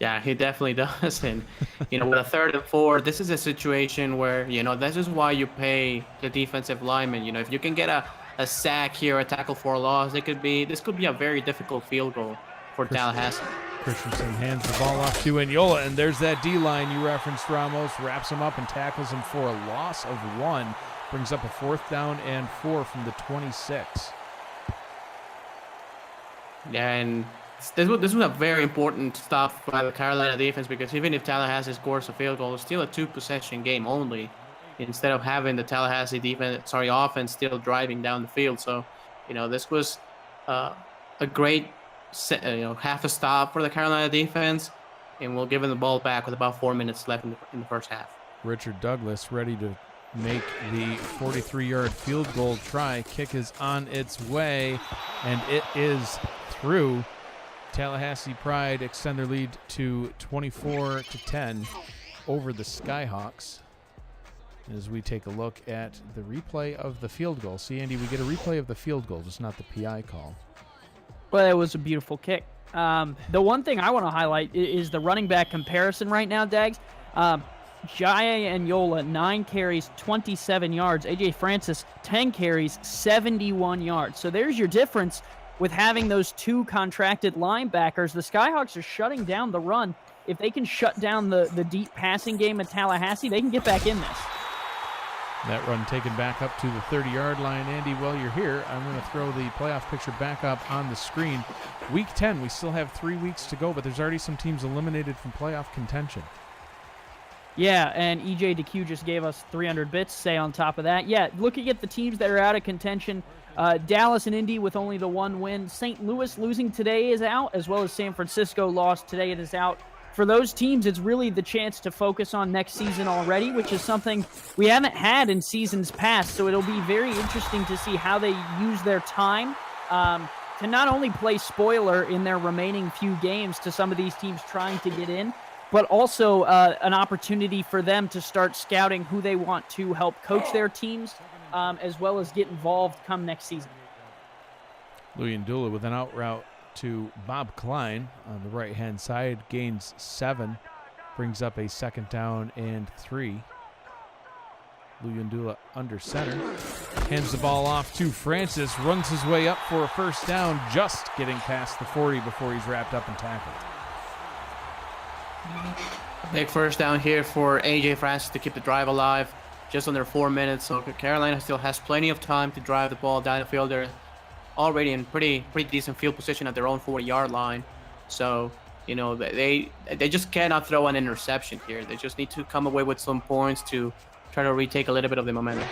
Yeah, he definitely does. And, with a 3rd and 4, this is a situation where, this is why you pay the defensive lineman. If you can get a sack here, a tackle for a loss, this could be a very difficult field goal for Tallahassee. Christensen hands the ball off to Enyola, and there's that D-line you referenced, Ramos. Wraps him up and tackles him for a loss of 1. Brings up a 4th down and 4 from the 26. Yeah, and this was a very important stop by the Carolina defense, because even if Tallahassee scores a field goal, it's still a 2-possession game only, instead of having the Tallahassee offense still driving down the field. So, this was a great half a stop for the Carolina defense, and we'll give them the ball back with about 4 minutes left in the first half. Richard Douglas ready to make the 43-yard field goal try. Kick is on its way, and it is through. Tallahassee Pride extend their lead to 24-10 over the Skyhawks. As we take a look at the replay of the field goal. See, Andy, we get a replay of the field goal, just not the PI call. Well, it was a beautiful kick. The one thing I want to highlight is the running back comparison right now, Dags. Jaya and Yola, 9 carries, 27 yards. A.J. Francis, 10 carries, 71 yards. So there's your difference with having those 2 contracted linebackers. The Skyhawks are shutting down the run. If they can shut down the deep passing game at Tallahassee, they can get back in this. That run taken back up to the 30-yard line. Andy, while you're here, I'm going to throw the playoff picture back up on the screen. Week 10, we still have 3 weeks to go, but there's already some teams eliminated from playoff contention. Yeah, and EJ DeQ just gave us 300 bits, say on top of that. Yeah, looking at the teams that are out of contention, Dallas and Indy with only the 1 win. St. Louis losing today is out, as well as San Francisco lost today. It is out. For those teams, it's really the chance to focus on next season already, which is something we haven't had in seasons past. So it'll be very interesting to see how they use their time to not only play spoiler in their remaining few games to some of these teams trying to get in, but also an opportunity for them to start scouting who they want to help coach their teams, as well as get involved come next season. Louis Ndula with an out route to Bob Klein on the right-hand side, gains 7, brings up a 2nd down and 3. Louis Ndula under center, hands the ball off to Francis, runs his way up for a 1st down, just getting past the 40 before he's wrapped up and tackled. Big 1st down here for A.J. Francis to keep the drive alive, just under 4 minutes. So Carolina still has plenty of time to drive the ball down the field. They're already in pretty decent field position at their own 40-yard line. So, they just cannot throw an interception here. They just need to come away with some points to try to retake a little bit of the momentum.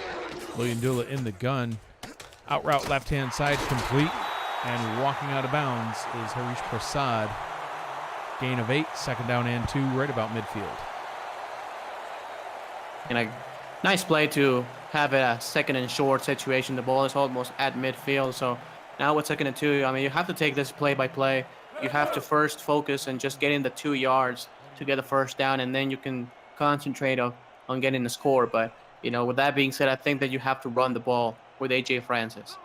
William Dula in the gun. Out route left-hand side complete. And walking out of bounds is Harish Prasad. Gain of 8, 2nd down and 2, right about midfield. And a nice play to have a 2nd and short situation. The ball is almost at midfield. So now with 2nd and 2, you have to take this play by play. You have to first focus on just getting the 2 yards to get a 1st down, and then you can concentrate on getting the score. But, with that being said, I think that you have to run the ball with A.J. Francis.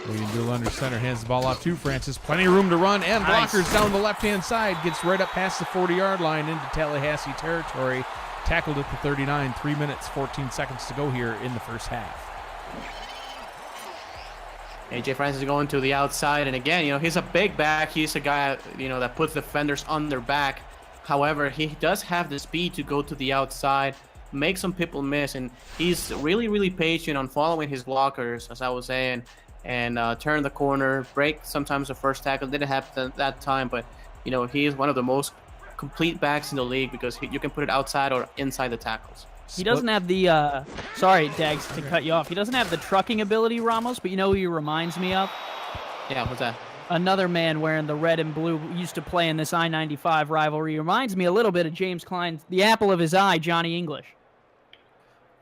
William Dula under center, hands the ball off to Francis. Plenty of room to run, and blockers down the left-hand side. Gets right up past the 40-yard line into Tallahassee territory. Tackled at the 39, 3 minutes, 14 seconds to go here in the first half. A.J. Francis is going to the outside, and again, he's a big back. He's a guy, that puts defenders on their back. However, he does have the speed to go to the outside, make some people miss, and he's really, really patient on following his blockers, as I was saying, and turn the corner, break sometimes the first tackle. Didn't happen that time, but, he is one of the most complete backs in the league because you can put it outside or inside the tackles. He doesn't have the, sorry, Dags, to cut you off. He doesn't have the trucking ability, Ramos, but you know who he reminds me of? Yeah, what's that? Another man wearing the red and blue who used to play in this I-95 rivalry. Reminds me a little bit of James Klein, the apple of his eye, Johnny English.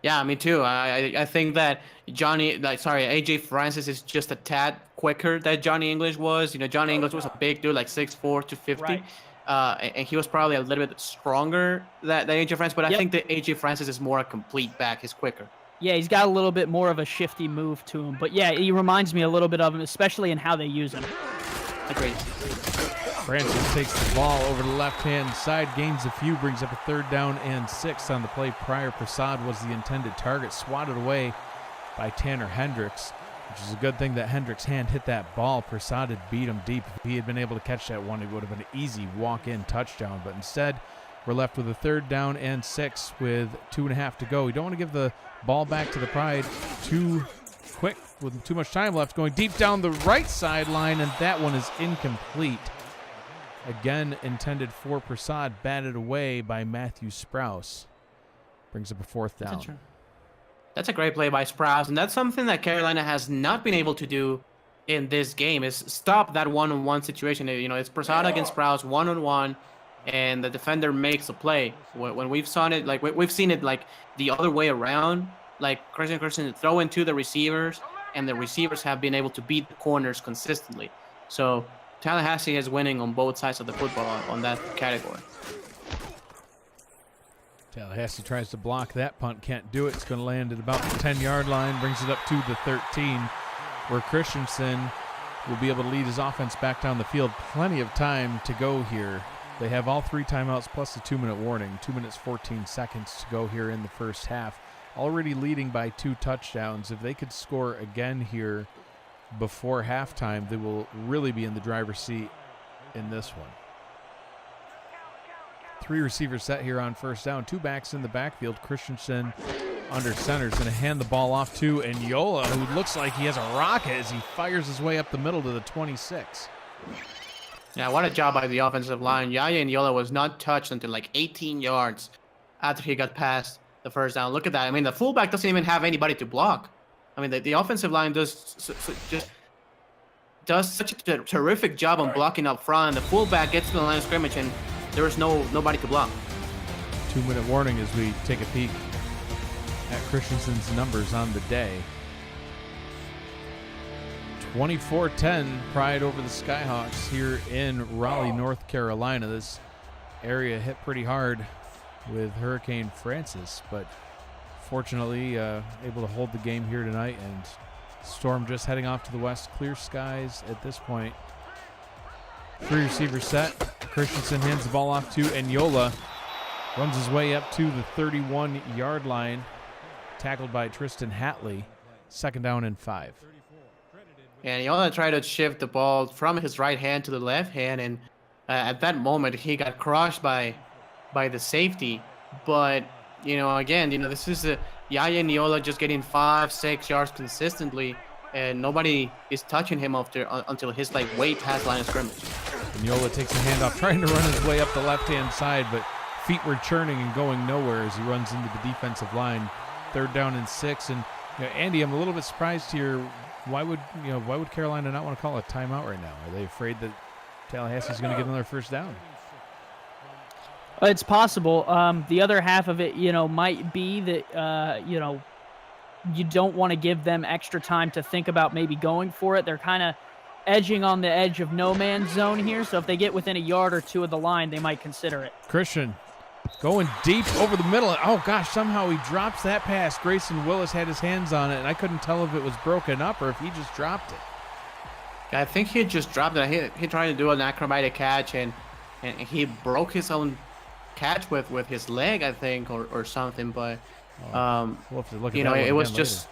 Yeah, me too. I think that A.J. Francis is just a tad quicker than Johnny English was. Johnny English was a big dude, like 6'4", 250. Right. And he was probably a little bit stronger than A.J. Francis, but I think that A.J. Francis is more a complete back. He's quicker. Yeah, he's got a little bit more of a shifty move to him. But yeah, he reminds me a little bit of him, especially in how they use him. Agreed. Francis takes the ball over the left-hand side, gains a few, brings up a 3rd down and 6 on the play prior. Prasad was the intended target, swatted away by Tanner Hendricks, which is a good thing that Hendricks' hand hit that ball. Prasad had beat him deep. If he had been able to catch that one, it would have been an easy walk-in touchdown. But instead, we're left with a 3rd down and 6 with 2.5 to go. We don't want to give the ball back to the Pride too quick with too much time left, going deep down the right sideline, and that one is incomplete. Again, intended for Prasad, batted away by Matthew Sprouse. Brings up a 4th down. That's a great play by Sprouse, and that's something that Carolina has not been able to do in this game, is stop that one-on-one situation. You know, it's Prasad against Sprouse, one-on-one, and the defender makes a play. When we've seen it, we've seen it like the other way around, like Christian throw into the receivers, and the receivers have been able to beat the corners consistently. So Tallahassee is winning on both sides of the football on that category. Tallahassee tries to block that punt, can't do it. It's going to land at about the 10-yard line, brings it up to the 13, where Christensen will be able to lead his offense back down the field. Plenty of time to go here. They have all 3 timeouts plus the 2-minute warning. 2 minutes, 14 seconds to go here in the first half. Already leading by 2 touchdowns. If they could score again here before halftime, they will really be in the driver's seat in this one. 3 receivers set here on first down. 2 backs in the backfield. Christensen under center is going to hand the ball off to Enyola, who looks like he has a rocket as he fires his way up the middle to the 26. Yeah, what a job by the offensive line. Yaya Enyola was not touched until like 18 yards after he got past the first down. Look at that. I mean, the fullback doesn't even have anybody to block. I mean, the offensive line just does such a terrific job on blocking up front. The fullback gets to the line of scrimmage, and there is nobody to block. 2-minute warning as we take a peek at Christensen's numbers on the day. 24-10 Pride over the Skyhawks here in Raleigh, North Carolina. This area hit pretty hard with Hurricane Francis, but fortunately able to hold the game here tonight, and storm just heading off to the west. Clear skies at this point. 3 receivers set. Christensen hands the ball off to Enyola. Runs his way up to the 31-yard line. Tackled by Tristan Hatley. 2nd down and 5. And Enyola tried to shift the ball from his right hand to the left hand, and at that moment he got crushed by the safety. But again, this is Yaya Enyola just getting 5-6 yards consistently, and nobody is touching him until he's like way past line of scrimmage. Enyola takes a handoff, trying to run his way up the left-hand side, but feet were churning and going nowhere as he runs into the defensive line. 3rd down and 6. And Andy, I'm a little bit surprised here. Why would Carolina not want to call a timeout right now? Are they afraid that Tallahassee's going to get another first down? It's possible. The other half of it, might be that, you don't want to give them extra time to think about maybe going for it. They're kind of edging on the edge of no man's zone here, so if they get within a yard or 2 of the line, they might consider it. Christian going deep over the middle. Oh, gosh, somehow he drops that pass. Grayson Willis had his hands on it, and I couldn't tell if it was broken up or if he just dropped it. I think he just dropped it. He tried to do an acrobatic catch, and he broke his own catch with his leg, I think, or something. But we'll have to look at it was just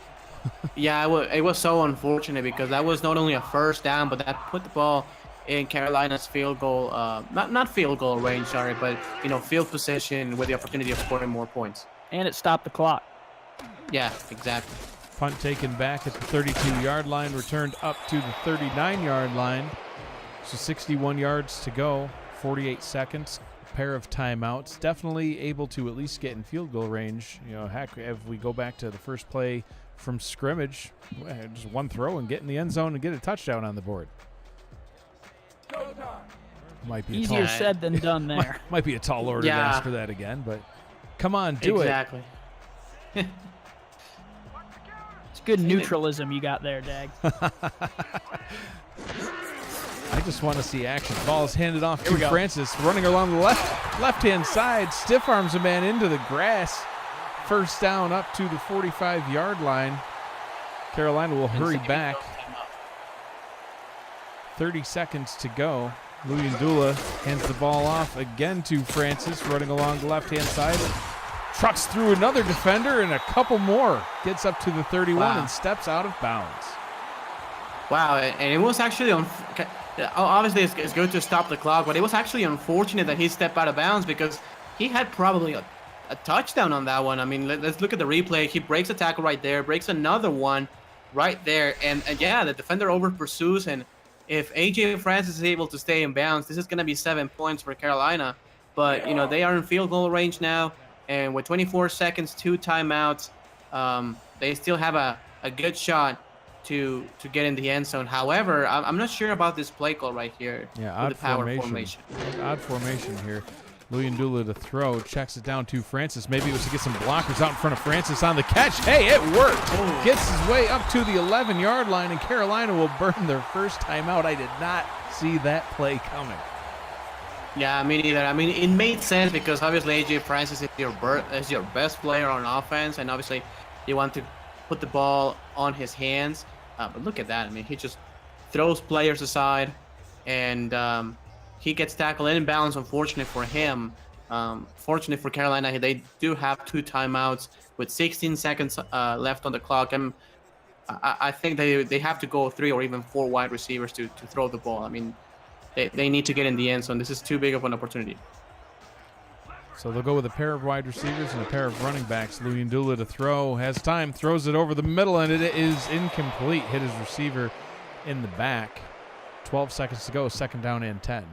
yeah, it was so unfortunate because that was not only a first down, but that put the ball in Carolina's field goal, not field goal range, sorry, but field position with the opportunity of scoring more points. And it stopped the clock. Yeah, exactly. Punt taken back at the 32-yard line, returned up to the 39-yard line. So 61 yards to go, 48 seconds, pair of timeouts. Definitely able to at least get in field goal range. Heck, if we go back to the first play from scrimmage, just one throw and get in the end zone and get a touchdown on the board. Might be easier said than done there. might be a tall order to ask for that again, but come on, do exactly. it. It's good neutralism you got there, Dag. I just want to see action. Ball is handed off to Francis, running along the left-hand side, stiff arms a man into the grass. First down up to the 45-yard line. Carolina will hurry back. 30 seconds to go. Luyendula hands the ball off again to Francis, running along the left-hand side. Trucks through another defender and a couple more. Gets up to the 31 and steps out of bounds. Wow, and it was actually obviously it's good to stop the clock, but it was actually unfortunate that he stepped out of bounds because he had probably a touchdown on that one. I mean, let's look at the replay. He breaks a tackle right there, breaks another one, right there. And yeah, the defender over pursues. And if AJ Francis is able to stay in bounds, this is going to be 7 points for Carolina. But, they are in field goal range now. And with 24 seconds, 2 timeouts, they still have a good shot to get in the end zone. However, I'm not sure about this play call right here. Yeah, with odd the power formation. Odd formation here. Luyendula to throw, checks it down to Francis. Maybe it was to get some blockers out in front of Francis on the catch. Hey, it worked. Gets his way up to the 11-yard line, and Carolina will burn their first timeout. I did not see that play coming. Yeah, me neither. I mean, it made sense because obviously AJ Francis is your best player on offense, and obviously you want to put the ball on his hands. But look at that. I mean, he just throws players aside, and he gets tackled inbounds. Unfortunate for him. Fortunate for Carolina, they do have 2 timeouts with 16 seconds left on the clock. And I think they have to go 3 or even 4 wide receivers to throw the ball. I mean, they need to get in the end zone. This is too big of an opportunity. So they'll go with a pair of wide receivers and a pair of running backs. Luyendula to throw, has time, throws it over the middle, and it is incomplete. Hit his receiver in the back. 12 seconds to go, 2nd down and 10.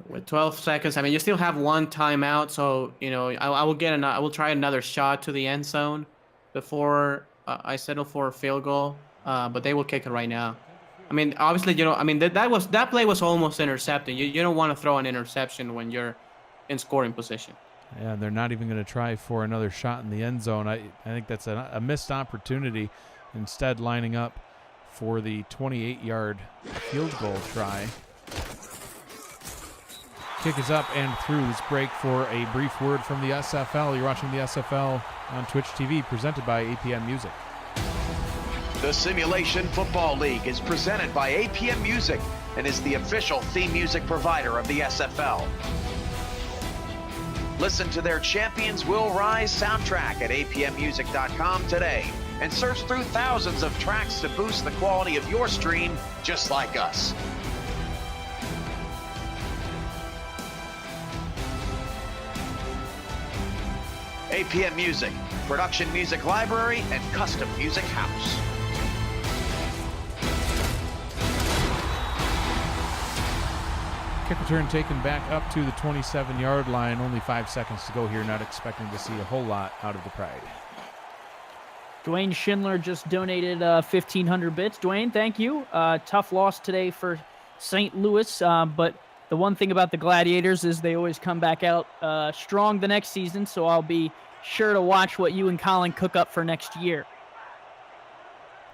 With 12 seconds, I mean, you still have 1 timeout, so I will try another shot to the end zone before I settle for a field goal. But they will kick it right now. I mean, obviously, that play was almost intercepted. You don't want to throw an interception when you're in scoring position. Yeah, they're not even going to try for another shot in the end zone. I think that's a missed opportunity. Instead, lining up for the 28-yard field goal try. Kick is up and through. This break for a brief word from the SFL. You're watching the SFL on Twitch TV, presented by APM Music. The Simulation Football League is presented by APM Music and is the official theme music provider of the SFL. Listen to their Champions Will Rise soundtrack at apmmusic.com today and search through thousands of tracks to boost the quality of your stream just like us. APM Music, production music library and custom music house. Kick return taken back up to the 27-yard line. Only 5 seconds to go here. Not expecting to see a whole lot out of the Pride. Dwayne Schindler just donated 1,500 bits. Dwayne, thank you. Tough loss today for St. Louis, but the one thing about the Gladiators is they always come back out strong the next season, so I'll be sure to watch what you and Colin cook up for next year.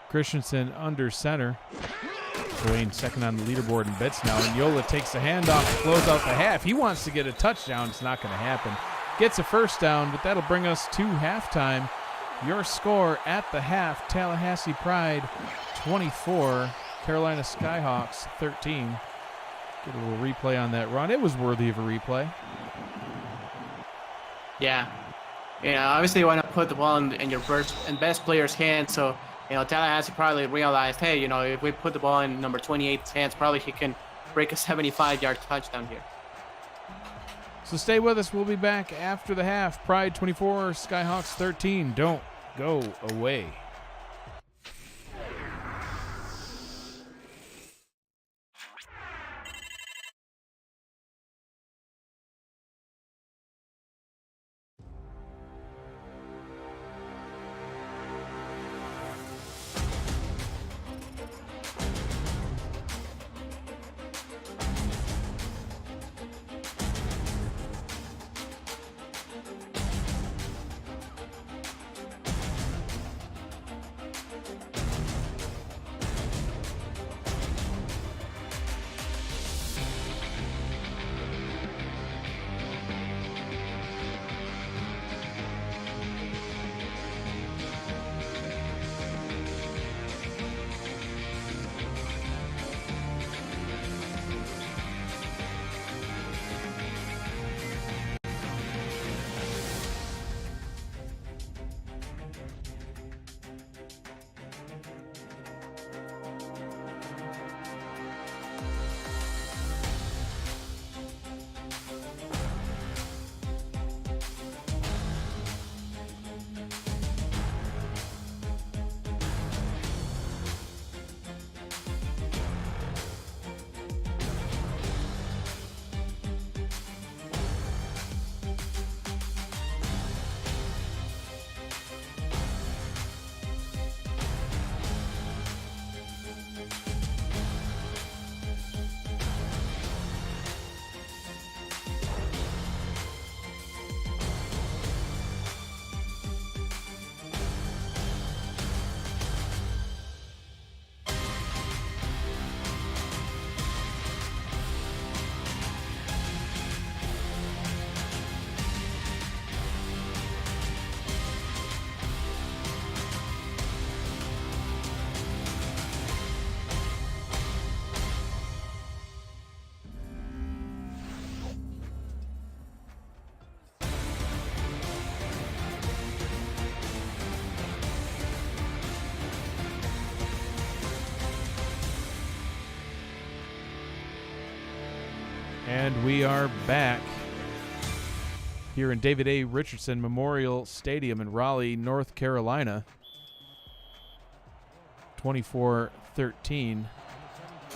Christensen under center. Dwayne second on the leaderboard in bits now, and Yola takes the handoff to close out the half. He wants to get a touchdown. It's not going to happen. Gets a first down, but that'll bring us to halftime. Your score at the half, Tallahassee Pride 24, Carolina Skyhawks 13. Get a little replay on that run. It was worthy of a replay. Yeah. Obviously you want to put the ball in your first and best player's hands, so Tallahassee probably realized, hey, if we put the ball in number 28's hands, probably he can break a 75-yard touchdown here. So stay with us. We'll be back after the half. Pride 24, Skyhawks 13. Don't go away. And we are back here in David A. Richardson Memorial Stadium in Raleigh, North Carolina. 24-13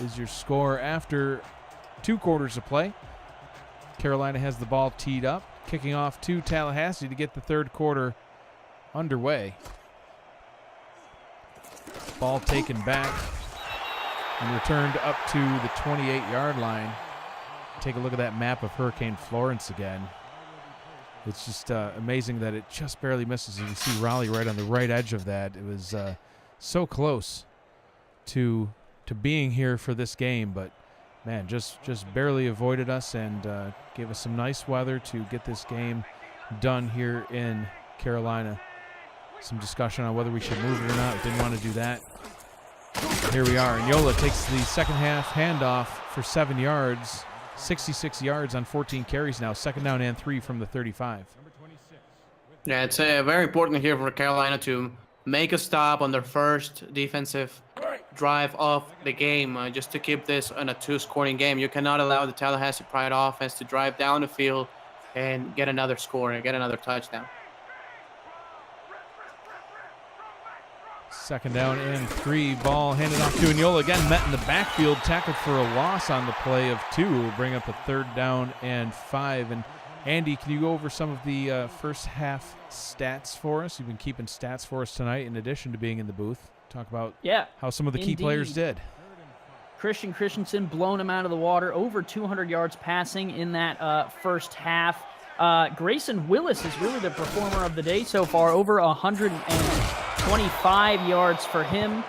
is your score after 2 quarters of play. Carolina has the ball teed up, kicking off to Tallahassee to get the third quarter underway. Ball taken back and returned up to the 28-yard line. Take a look at that map of Hurricane Florence again. It's just amazing that it just barely misses. You can see Raleigh right on the right edge of that. It was so close to being here for this game, but man, just barely avoided us and gave us some nice weather to get this game done here in Carolina. Some discussion on whether we should move it or not. Didn't want to do that. Here we are. And Yola takes the second half handoff for 7 yards. 66 yards on 14 carries now. 2nd down and 3 from the 35. Yeah, it's very important here for Carolina to make a stop on their first defensive drive of the game, just to keep this on a 2-scoring game. You cannot allow the Tallahassee Pride offense to drive down the field and get another score and get another touchdown. 2nd down and 3. Ball handed off to Anyola. Again, met in the backfield. Tackled for a loss on the play of 2. Will bring up a 3rd down and 5. And Andy, can you go over some of the first half stats for us? You've been keeping stats for us tonight in addition to being in the booth. Talk about how some of the key players did. Christian Christensen blown him out of the water. Over 200 yards passing in that first half. Grayson Willis is really the performer of the day so far. Over 125 yards for him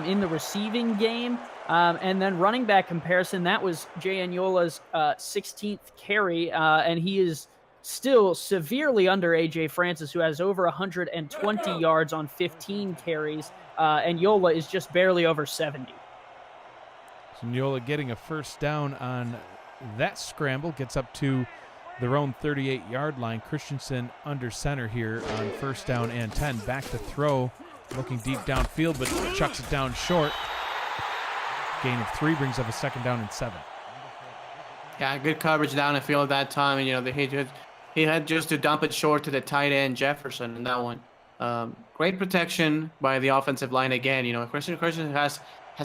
in the receiving game. And then running back comparison, that was Jay Anyola's 16th carry, and he is still severely under A.J. Francis, who has over 120 yards on 15 carries, and Yola is just barely over 70. So Yola getting a 1st down on that scramble, gets up to their own 38-yard line. Christensen under center here on 1st down and 10. Back to throw, looking deep downfield, but chucks it down short. Gain of 3 brings up a 2nd down and 7. Yeah, good coverage down the field at that time. And, he had just to dump it short to the tight end Jefferson in that one. Great protection by the offensive line again. Christian has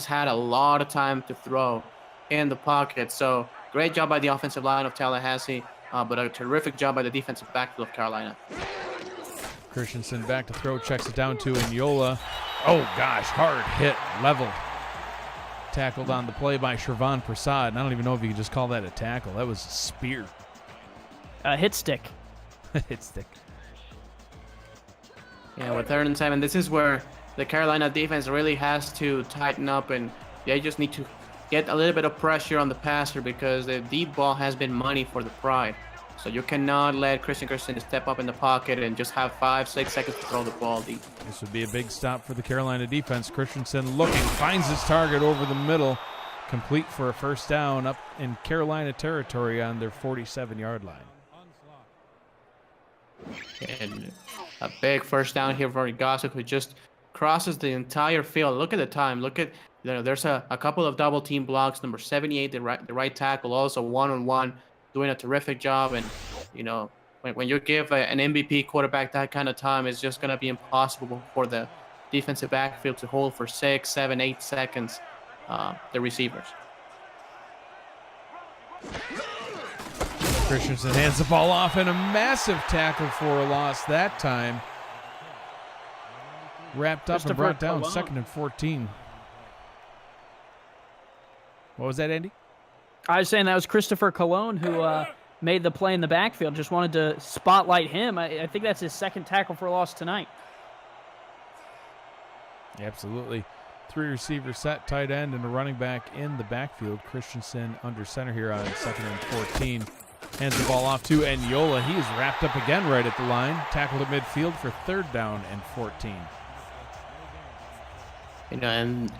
had a lot of time to throw in the pocket. So great job by the offensive line of Tallahassee, but a terrific job by the defensive backfield of Carolina. Christensen back to throw, checks it down to Anyola. Oh gosh, hard hit, level. Tackled on the play by Shervon Prasad. And I don't even know if you could just call that a tackle. That was a spear. Hit stick. Hit stick. Yeah, with 3rd and 7, this is where the Carolina defense really has to tighten up, and they just need to get a little bit of pressure on the passer because the deep ball has been money for the Pride. So you cannot let Christian Christensen step up in the pocket and just have 5-6 seconds to throw the ball deep. This would be a big stop for the Carolina defense. Christensen looking, finds his target over the middle, complete for a 1st down up in Carolina territory on their 47-yard line. And a big 1st down here for Gossett, who just crosses the entire field. Look at the time. Look at there's a couple of double team blocks. Number 78, the right tackle, also one-on-one, doing a terrific job. And when you give an MVP quarterback that kind of time, it's just going to be impossible for the defensive backfield to hold for 6, 7, 8 seconds. The receivers. Christensen hands the ball off, and a massive tackle for a loss that time. Wrapped up and brought down. 2nd and 14. What was that, Andy? I was saying that was Christopher Colon who made the play in the backfield. Just wanted to spotlight him. I think that's his 2nd tackle for a loss tonight. Absolutely. 3 receivers set, tight end, and a running back in the backfield. Christensen under center here on 2nd and 14. Hands the ball off to Anyola. He is wrapped up again right at the line. Tackled at midfield for 3rd down and 14. And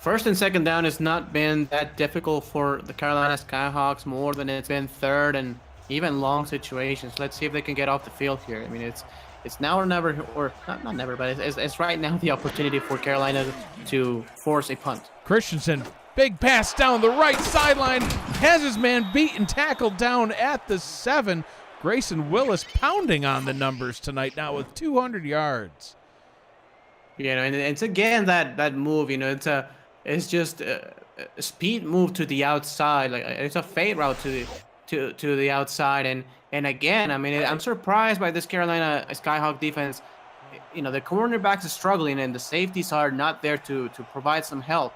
1st and 2nd down has not been that difficult for the Carolina Skyhawks, more than it's been 3rd and even long situations. Let's see if they can get off the field here. I mean, it's now or never, or not never, but it's right now the opportunity for Carolina to force a punt. Christensen Big pass down the right sideline. Has his man beat and tackled down at the 7. Grayson Willis pounding on the numbers tonight now with 200 yards. And it's again that move. It's just a speed move to the outside. Like it's a fade route to the outside. And again, I'm surprised by this Carolina Skyhawk defense. The cornerbacks are struggling and the safeties are not there to provide some help.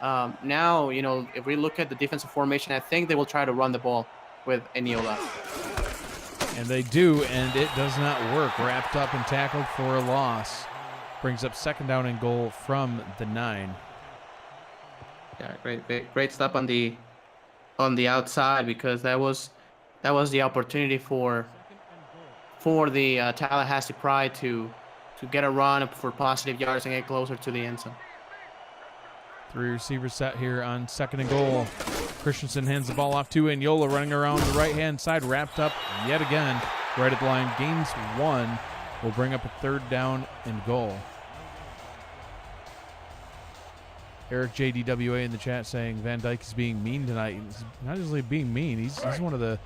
Now, if we look at the defensive formation, I think they will try to run the ball with Eniola. And they do, and it does not work. Wrapped up and tackled for a loss. Brings up 2nd down and goal from the 9. Yeah, great stop on the outside, because that was the opportunity for the Tallahassee Pride to get a run for positive yards and get closer to the end zone. 3 receivers set here on 2nd and goal. Christensen hands the ball off to Eniola, running around the right-hand side, wrapped up yet again right at the line. Gains 1 will bring up a 3rd down and goal. Eric JDWA in the chat saying Van Dyke is being mean tonight. He's not usually being mean. He's one of the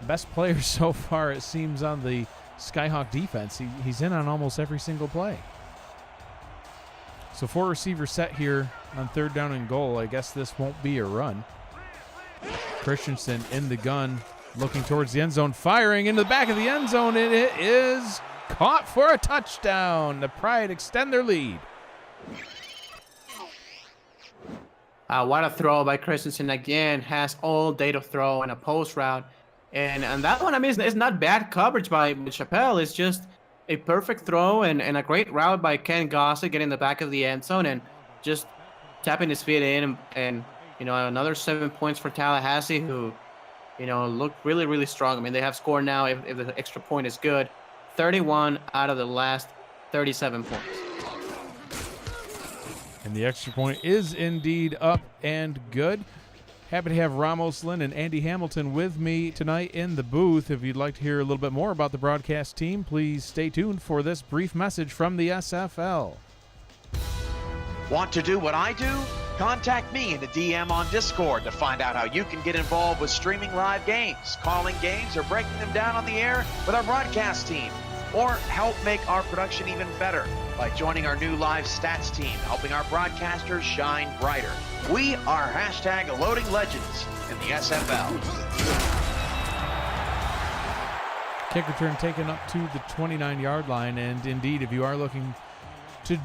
best players so far, it seems, on the Skyhawk defense. He's in on almost every single play. So 4 receivers set here on 3rd down and goal. I guess this won't be a run. Christensen in the gun, looking towards the end zone, firing into the back of the end zone, and it is caught for a touchdown. The Pride extend their lead. What a throw by Christensen again. Has all day to throw and a post route. And that one, it's not bad coverage by Chappelle. It's just a perfect throw and a great route by Ken Gossett getting in the back of the end zone and just tapping his feet in. And another 7 points for Tallahassee, who, look really, really strong. They have scored now, if the extra point is good, 31 out of the last 37 points. And the extra point is indeed up and good. Happy to have Ramos Lynn and Andy Hamilton with me tonight in the booth. If you'd like to hear a little bit more about the broadcast team, please stay tuned for this brief message from the SFL. Want to do what I do? Contact me in the DM on Discord to find out how you can get involved with streaming live games, calling games, or breaking them down on the air with our broadcast team. Or help make our production even better by joining our new live stats team, helping our broadcasters shine brighter. We are #Loading Legends in the SFL. Kick return taken up to the 29-yard line, and indeed, if you are looking to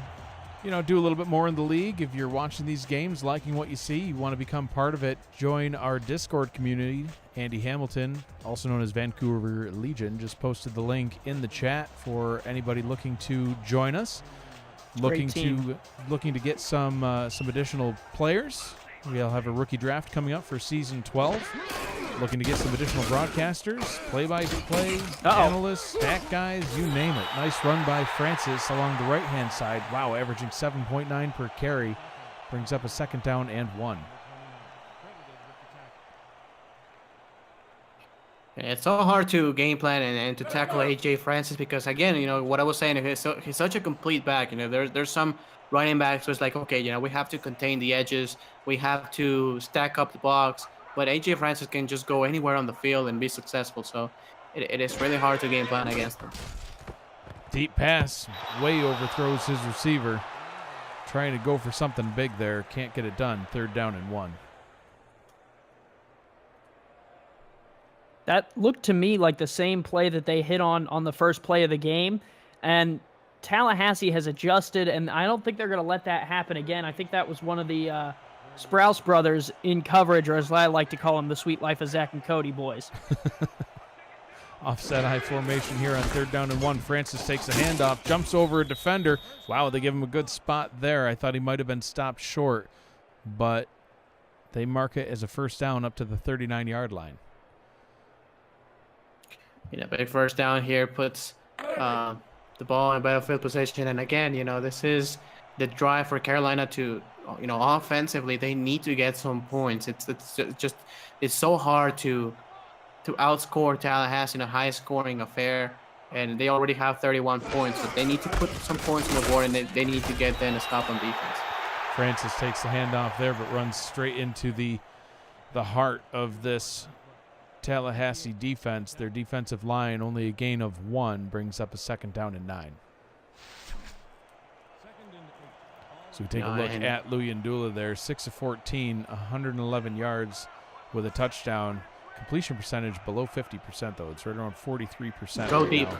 do a little bit more in the league, if you're watching these games, liking what you see, you want to become part of it, join our Discord community. Andy Hamilton, also known as Vancouver Legion, just posted the link in the chat for anybody looking to join us. Looking to get some additional players. We'll have a rookie draft coming up for season 12. Looking to get some additional broadcasters, play-by-play, analysts, stat guys, you name it. Nice run by Francis along the right-hand side. Wow, averaging 7.9 per carry. Brings up a 2nd down and 1. It's so hard to game plan and to tackle AJ Francis because, again, what I was saying, he's such a complete back. There's some running backs who it's like, okay, we have to contain the edges. We have to stack up the box. But AJ Francis can just go anywhere on the field and be successful. So it is really hard to game plan against him. Deep pass, way overthrows his receiver. Trying to go for something big there. Can't get it done. 3rd down and 1. That looked to me like the same play that they hit on the first play of the game. And Tallahassee has adjusted, and I don't think they're going to let that happen again. I think that was one of the Sprouse brothers in coverage, or as I like to call them, the Sweet Life of Zach and Cody boys. Offset high formation here on 3rd down and 1. Francis takes a handoff, jumps over a defender. Wow, they give him a good spot there. I thought he might have been stopped short, but they mark it as a 1st down up to the 39-yard line. Big 1st down here puts the ball in battlefield position. And again, this is the drive for Carolina to, offensively, they need to get some points. It's so hard to outscore Tallahassee in a high-scoring affair. And they already have 31 points, but they need to put some points on the board, and they need to get then a stop on defense. Francis takes the handoff there, but runs straight into the heart of this Tallahassee defense. Their defensive line, only a gain of 1, brings up a 2nd down and 9. So we take a look at Luyendula there, 6 of 14, 111 yards with a touchdown. Completion percentage below 50%, though. It's right around 43%. Go right deep. now.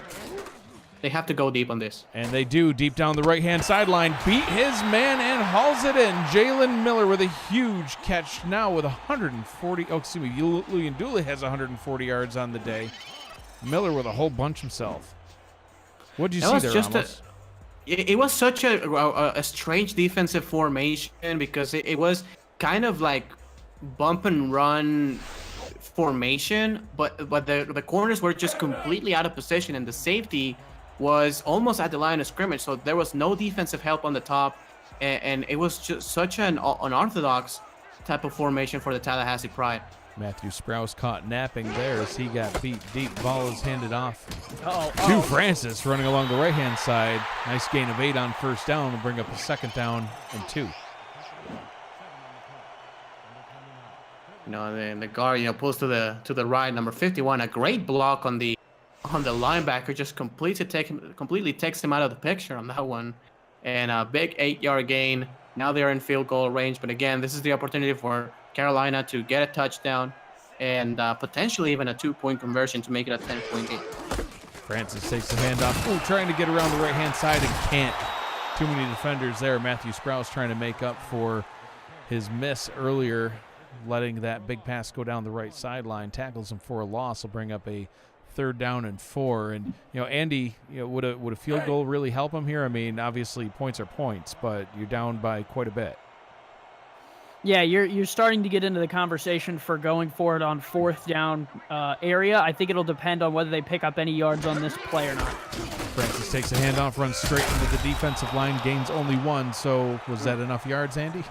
They have to go deep on this. And they do, deep down the right-hand sideline. Beat his man and hauls it in. Jalen Miller with a huge catch now with 140. Oh, excuse me. Luyendula has 140 yards on the day. Miller with a whole bunch himself. What did you see there, Ramos? It was such a strange defensive formation because it was kind of like bump and run formation, but the corners were just completely out of position, and the safety was almost at the line of scrimmage, so there was no defensive help on the top, and it was just such an unorthodox type of formation for the Tallahassee Pride. Matthew Sprouse caught napping there as he got beat deep. Ball is handed off to Francis running along the right-hand side. Nice gain of 8 on 1st down to bring up a 2nd down and 2. The guard, pulls to the right, number 51. A great block on the linebacker, just completely takes him out of the picture on that one, and a big 8-yard gain. Now they're in field goal range, but again, this is the opportunity for Carolina to get a touchdown and potentially even a 2-point conversion to make it a 10-point game. Francis takes the handoff. Trying to get around the right-hand side and can't. Too many defenders there. Matthew Sprouse trying to make up for his miss earlier, letting that big pass go down the right sideline. Tackles him for a loss. Will bring up a 3rd down and 4. And Andy, would a field goal really help him here? I mean, obviously points are points, but you're down by quite a bit. Yeah, you're starting to get into the conversation for going for it on 4th down area. I think it'll depend on whether they pick up any yards on this play or not. Francis takes a handoff, runs straight into the defensive line, gains only 1. So was that enough yards, Andy?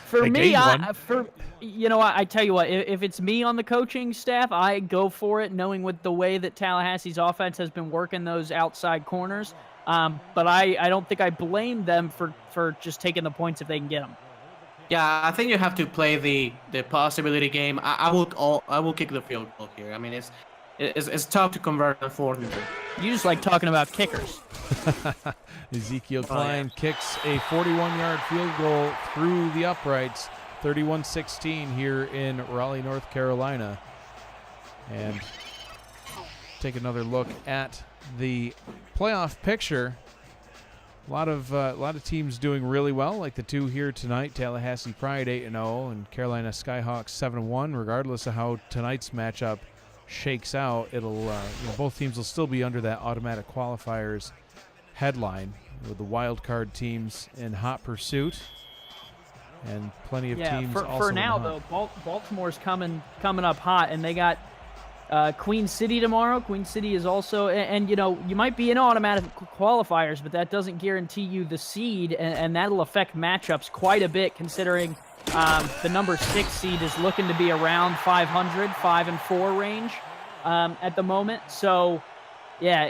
For me, I tell you what, if it's me on the coaching staff, I go for it, knowing with the way that Tallahassee's offense has been working those outside corners. But I don't think I blame them for just taking the points if they can get them. Yeah, I think you have to play the possibility game. I will kick the field goal here. I mean, it's tough to convert on 4th and 3. You just like talking about kickers. Ezekiel Klein kicks a 41-yard field goal through the uprights, 31-16 here in Raleigh, North Carolina. And take another look at the playoff picture. A lot of teams doing really well, like the 2 here tonight. Tallahassee Pride 8-0 and Carolina Skyhawks 7-1. Regardless of how tonight's matchup shakes out, it'll both teams will still be under that automatic qualifiers headline, with the wild card teams in hot pursuit, and plenty of teams also for now though. Baltimore's coming up hot, and they got Queen City tomorrow. Queen City is also, and you might be in automatic qualifiers, but that doesn't guarantee you the seed, and that'll affect matchups quite a bit, considering the number 6 seed is looking to be around 500, 5-4 range at the moment. So yeah,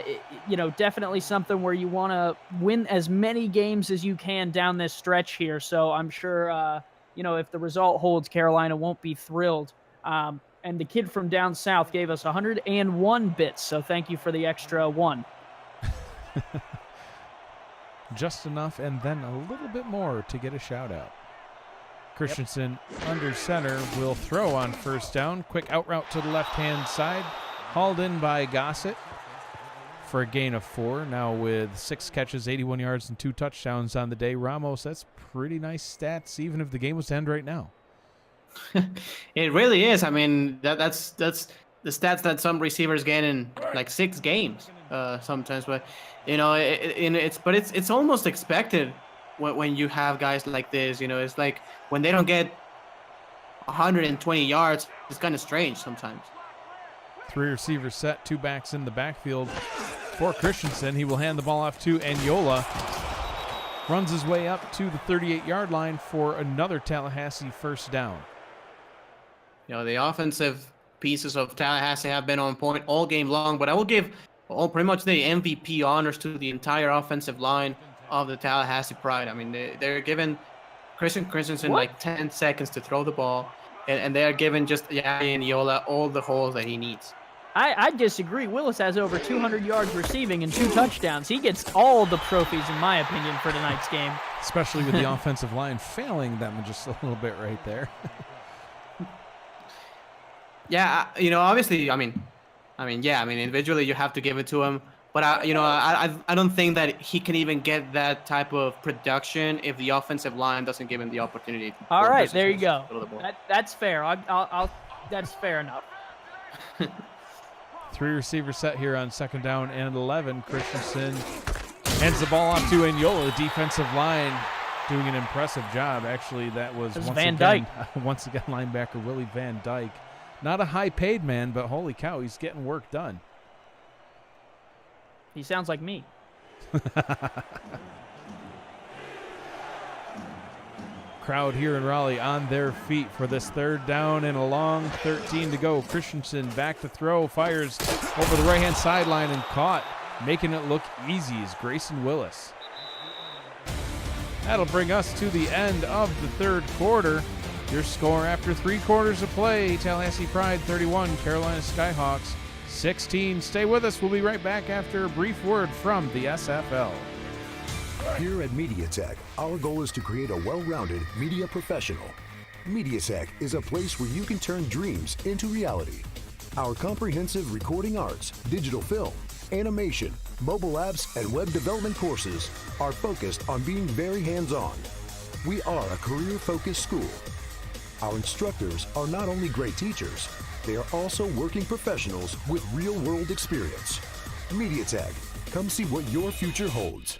definitely something where you want to win as many games as you can down this stretch here. So I'm sure, if the result holds, Carolina won't be thrilled. And the kid from down south gave us 101 bits, so thank you for the extra 1. Just enough, and then a little bit more to get a shout-out. Christensen under center will throw on 1st down. Quick out route to the left-hand side. Hauled in by Gossett for a gain of 4. Now with 6 catches, 81 yards, and 2 touchdowns on the day. Ramos, that's pretty nice stats, even if the game was to end right now. It really is. I mean, that's the stats that some receivers get in like 6 games sometimes. But it's almost expected when you have guys like this. It's like when they don't get 120 yards, it's kind of strange sometimes. 3 receivers set, 2 backs in the backfield for Christensen. He will hand the ball off to Anyola. Runs his way up to the 38-yard line for another Tallahassee 1st down. The offensive pieces of Tallahassee have been on point all game long, but I will give pretty much the MVP honors to the entire offensive line. of the Tallahassee Pride. I mean, they're giving Christian Christensen like 10 seconds to throw the ball, and they're giving just Yaye Niola all the holes that he needs. I disagree. Willis has over 200 yards receiving and 2 touchdowns. He gets all the trophies, in my opinion, for tonight's game. Especially with the offensive line failing them just a little bit right there. Yeah, obviously, I mean, individually you have to give it to him, but I don't think that he can even get that type of production if the offensive line doesn't give him the opportunity. All right, there you go. That's fair. I'll that's fair enough. 3 receiver set here on 2nd down and 11. Christensen hands the ball off to Agnola. The defensive line doing an impressive job. Actually, that was Van Dyke. Once again, linebacker Willie Van Dyke. Not a high-paid man, but holy cow, he's getting work done. He sounds like me. Crowd here in Raleigh on their feet for this 3rd down and a long 13 to go. Christensen back to throw, fires over the right-hand sideline and caught, making it look easy is Grayson Willis. That'll bring us to the end of the 3rd quarter. Your score after 3 quarters of play, Tallahassee Pride 31, Carolina Skyhawks 16. Stay with us. We'll be right back after a brief word from the SFL. Here at MediaTek, our goal is to create a well-rounded media professional. MediaTek is a place where you can turn dreams into reality. Our comprehensive recording arts, digital film, animation, mobile apps, and web development courses are focused on being very hands-on. We are a career-focused school. Our instructors are not only great teachers, they are also working professionals with real-world experience. MediaTek, come see what your future holds.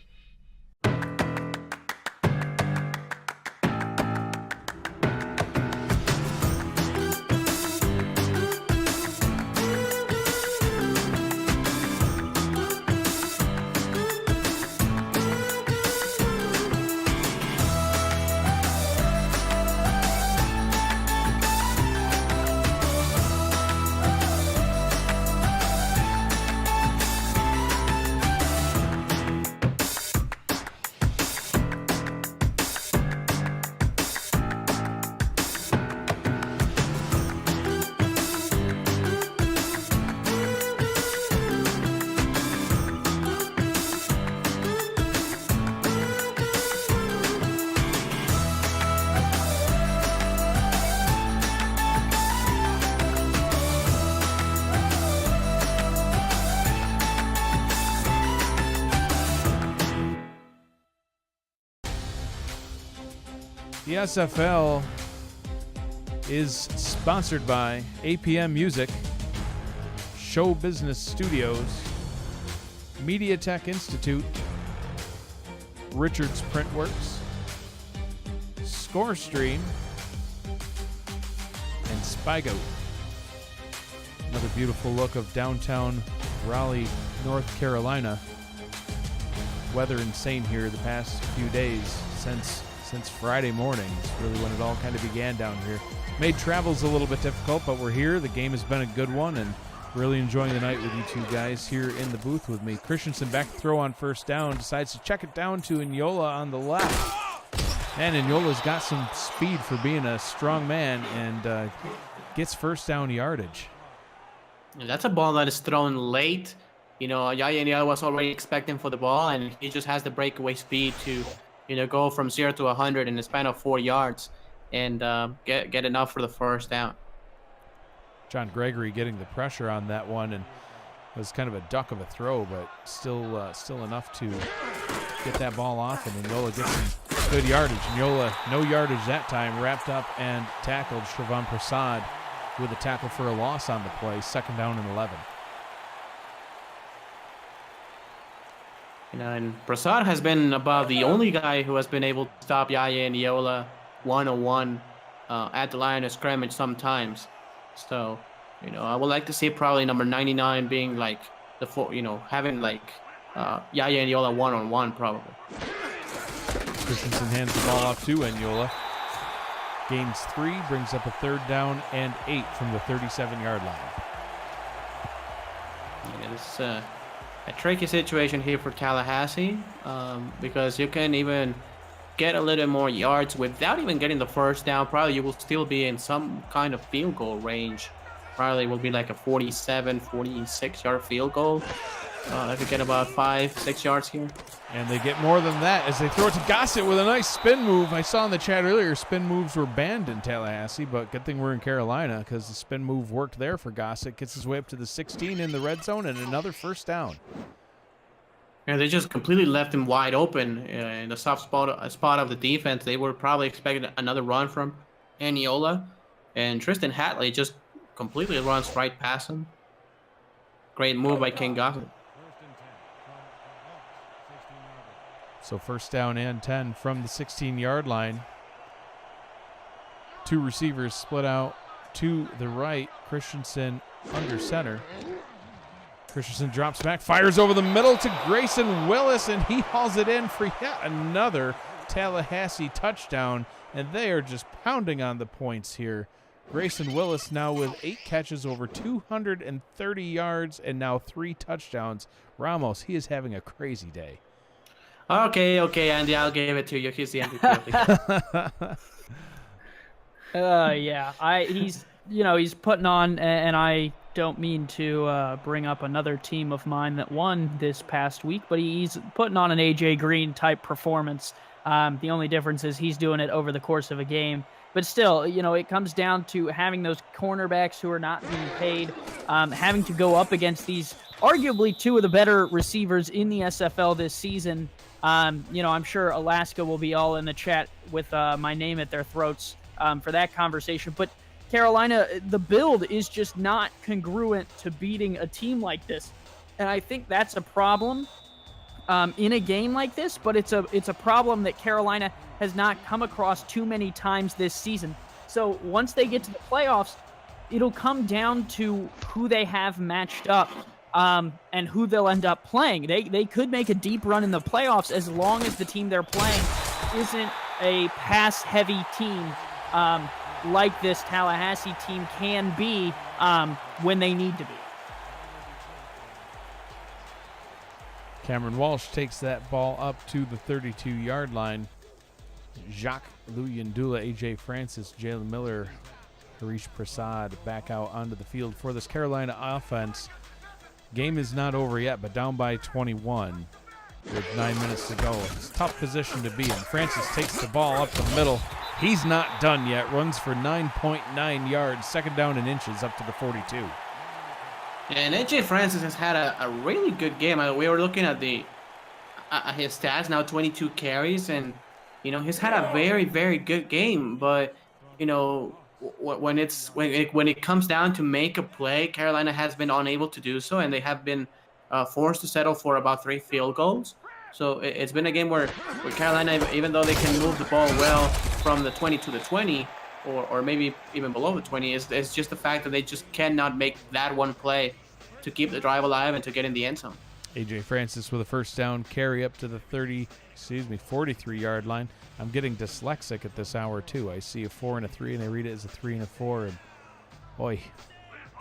The SFL is sponsored by APM Music, Show Business Studios, MediaTek Institute, Richards Printworks, ScoreStream, and Spigo. Another beautiful look of downtown Raleigh, North Carolina. Weather insane here the past few days since Friday morning. It's really when it all kind of began down here. Made travels a little bit difficult, but we're here. The game has been a good one, and really enjoying the night with you two guys here in the booth with me. Christensen back to throw on 1st down, decides to check it down to Agnola on the left. And Agnola's got some speed for being a strong man and gets 1st down yardage. That's a ball that is thrown late. Yaye Niola was already expecting for the ball, and he just has the breakaway speed to go from 0 to 100 in the span of 4 yards and get enough for the 1st down. John Gregory getting the pressure on that one, and it was kind of a duck of a throw, but still enough to get that ball off, and Agnola gets some good yardage. Agnola, no yardage that time, wrapped up and tackled Shravan Prasad with a tackle for a loss on the play, 2nd down and 11. And Prasad has been about the only guy who has been able to stop Yaye Niola one-on-one at the line of scrimmage sometimes. So, I would like to see probably number 99 being like having like Yaye Niola one-on-one probably. Christensen hands the ball off to Agnola. Gains 3, brings up a 3rd down and 8 from the 37-yard line. Yeah, this a tricky situation here for Tallahassee because you can even get a little more yards without even getting the first down. Probably you will still be in some kind of field goal range. Probably will be like a 47, 46-yard field goal. If you get about 5-6 yards here. And they get more than that as they throw it to Gossett with a nice spin move. I saw in the chat earlier spin moves were banned in Tallahassee, but good thing we're in Carolina because the spin move worked there for Gossett. Gets his way up to the 16 in the red zone and another first down. And they just completely left him wide open in the soft spot of the defense. They were probably expecting another run from Aniola. And Tristan Hatley just completely runs right past him. Great move by King Gossett. So first down and 10 from the 16-yard line. Two receivers split out to the right. Christensen under center. Christensen drops back, fires over the middle to Grayson Willis, and he hauls it in for yet another Tallahassee touchdown. And they are just pounding on the points here. Grayson Willis now with 8 catches over 230 yards and now 3 touchdowns. Ramos, he is having a crazy day. Okay, Andy, I'll give it to you. He's the MVP. Yeah, he's putting on, and I don't mean to bring up another team of mine that won this past week, but he's putting on an AJ Green type performance. The only difference is he's doing it over the course of a game. But still, it comes down to having those cornerbacks who are not being paid, having to go up against these arguably 2 of the better receivers in the SFL this season. I'm sure Alaska will be all in the chat with my name at their throats for that conversation. But Carolina, the build is just not congruent to beating a team like this. And I think that's a problem in a game like this, but it's a problem that Carolina has not come across too many times this season. So once they get to the playoffs, it'll come down to who they have matched up and who they'll end up playing. They could make a deep run in the playoffs as long as the team they're playing isn't a pass-heavy team like this Tallahassee team can be when they need to be. Cameron Walsh takes that ball up to the 32-yard line. Jacques Luyandula, A.J. Francis, Jalen Miller, Harish Prasad back out onto the field for this Carolina offense. Game is not over yet, but down by 21 with 9 minutes to go. It's a tough position to be in. Francis takes the ball up the middle. He's not done yet. Runs for 9.9 yards. Second down and inches up to the 42. And AJ Francis has had a really good game. We were looking at his stats now, 22 carries, and he's had a very, very good game. But when it comes down to make a play, Carolina has been unable to do so, and they have been forced to settle for about 3 field goals. So it's been a game where Carolina, even though they can move the ball well from the 20 to the 20, or maybe even below the 20, it's just the fact that they just cannot make that one play to keep the drive alive and to get in the end zone. A.J. Francis with a first down carry up to the 43-yard line. I'm getting dyslexic at this hour, too. I see a 4 and a 3, and I read it as a 3 and a 4, and boy,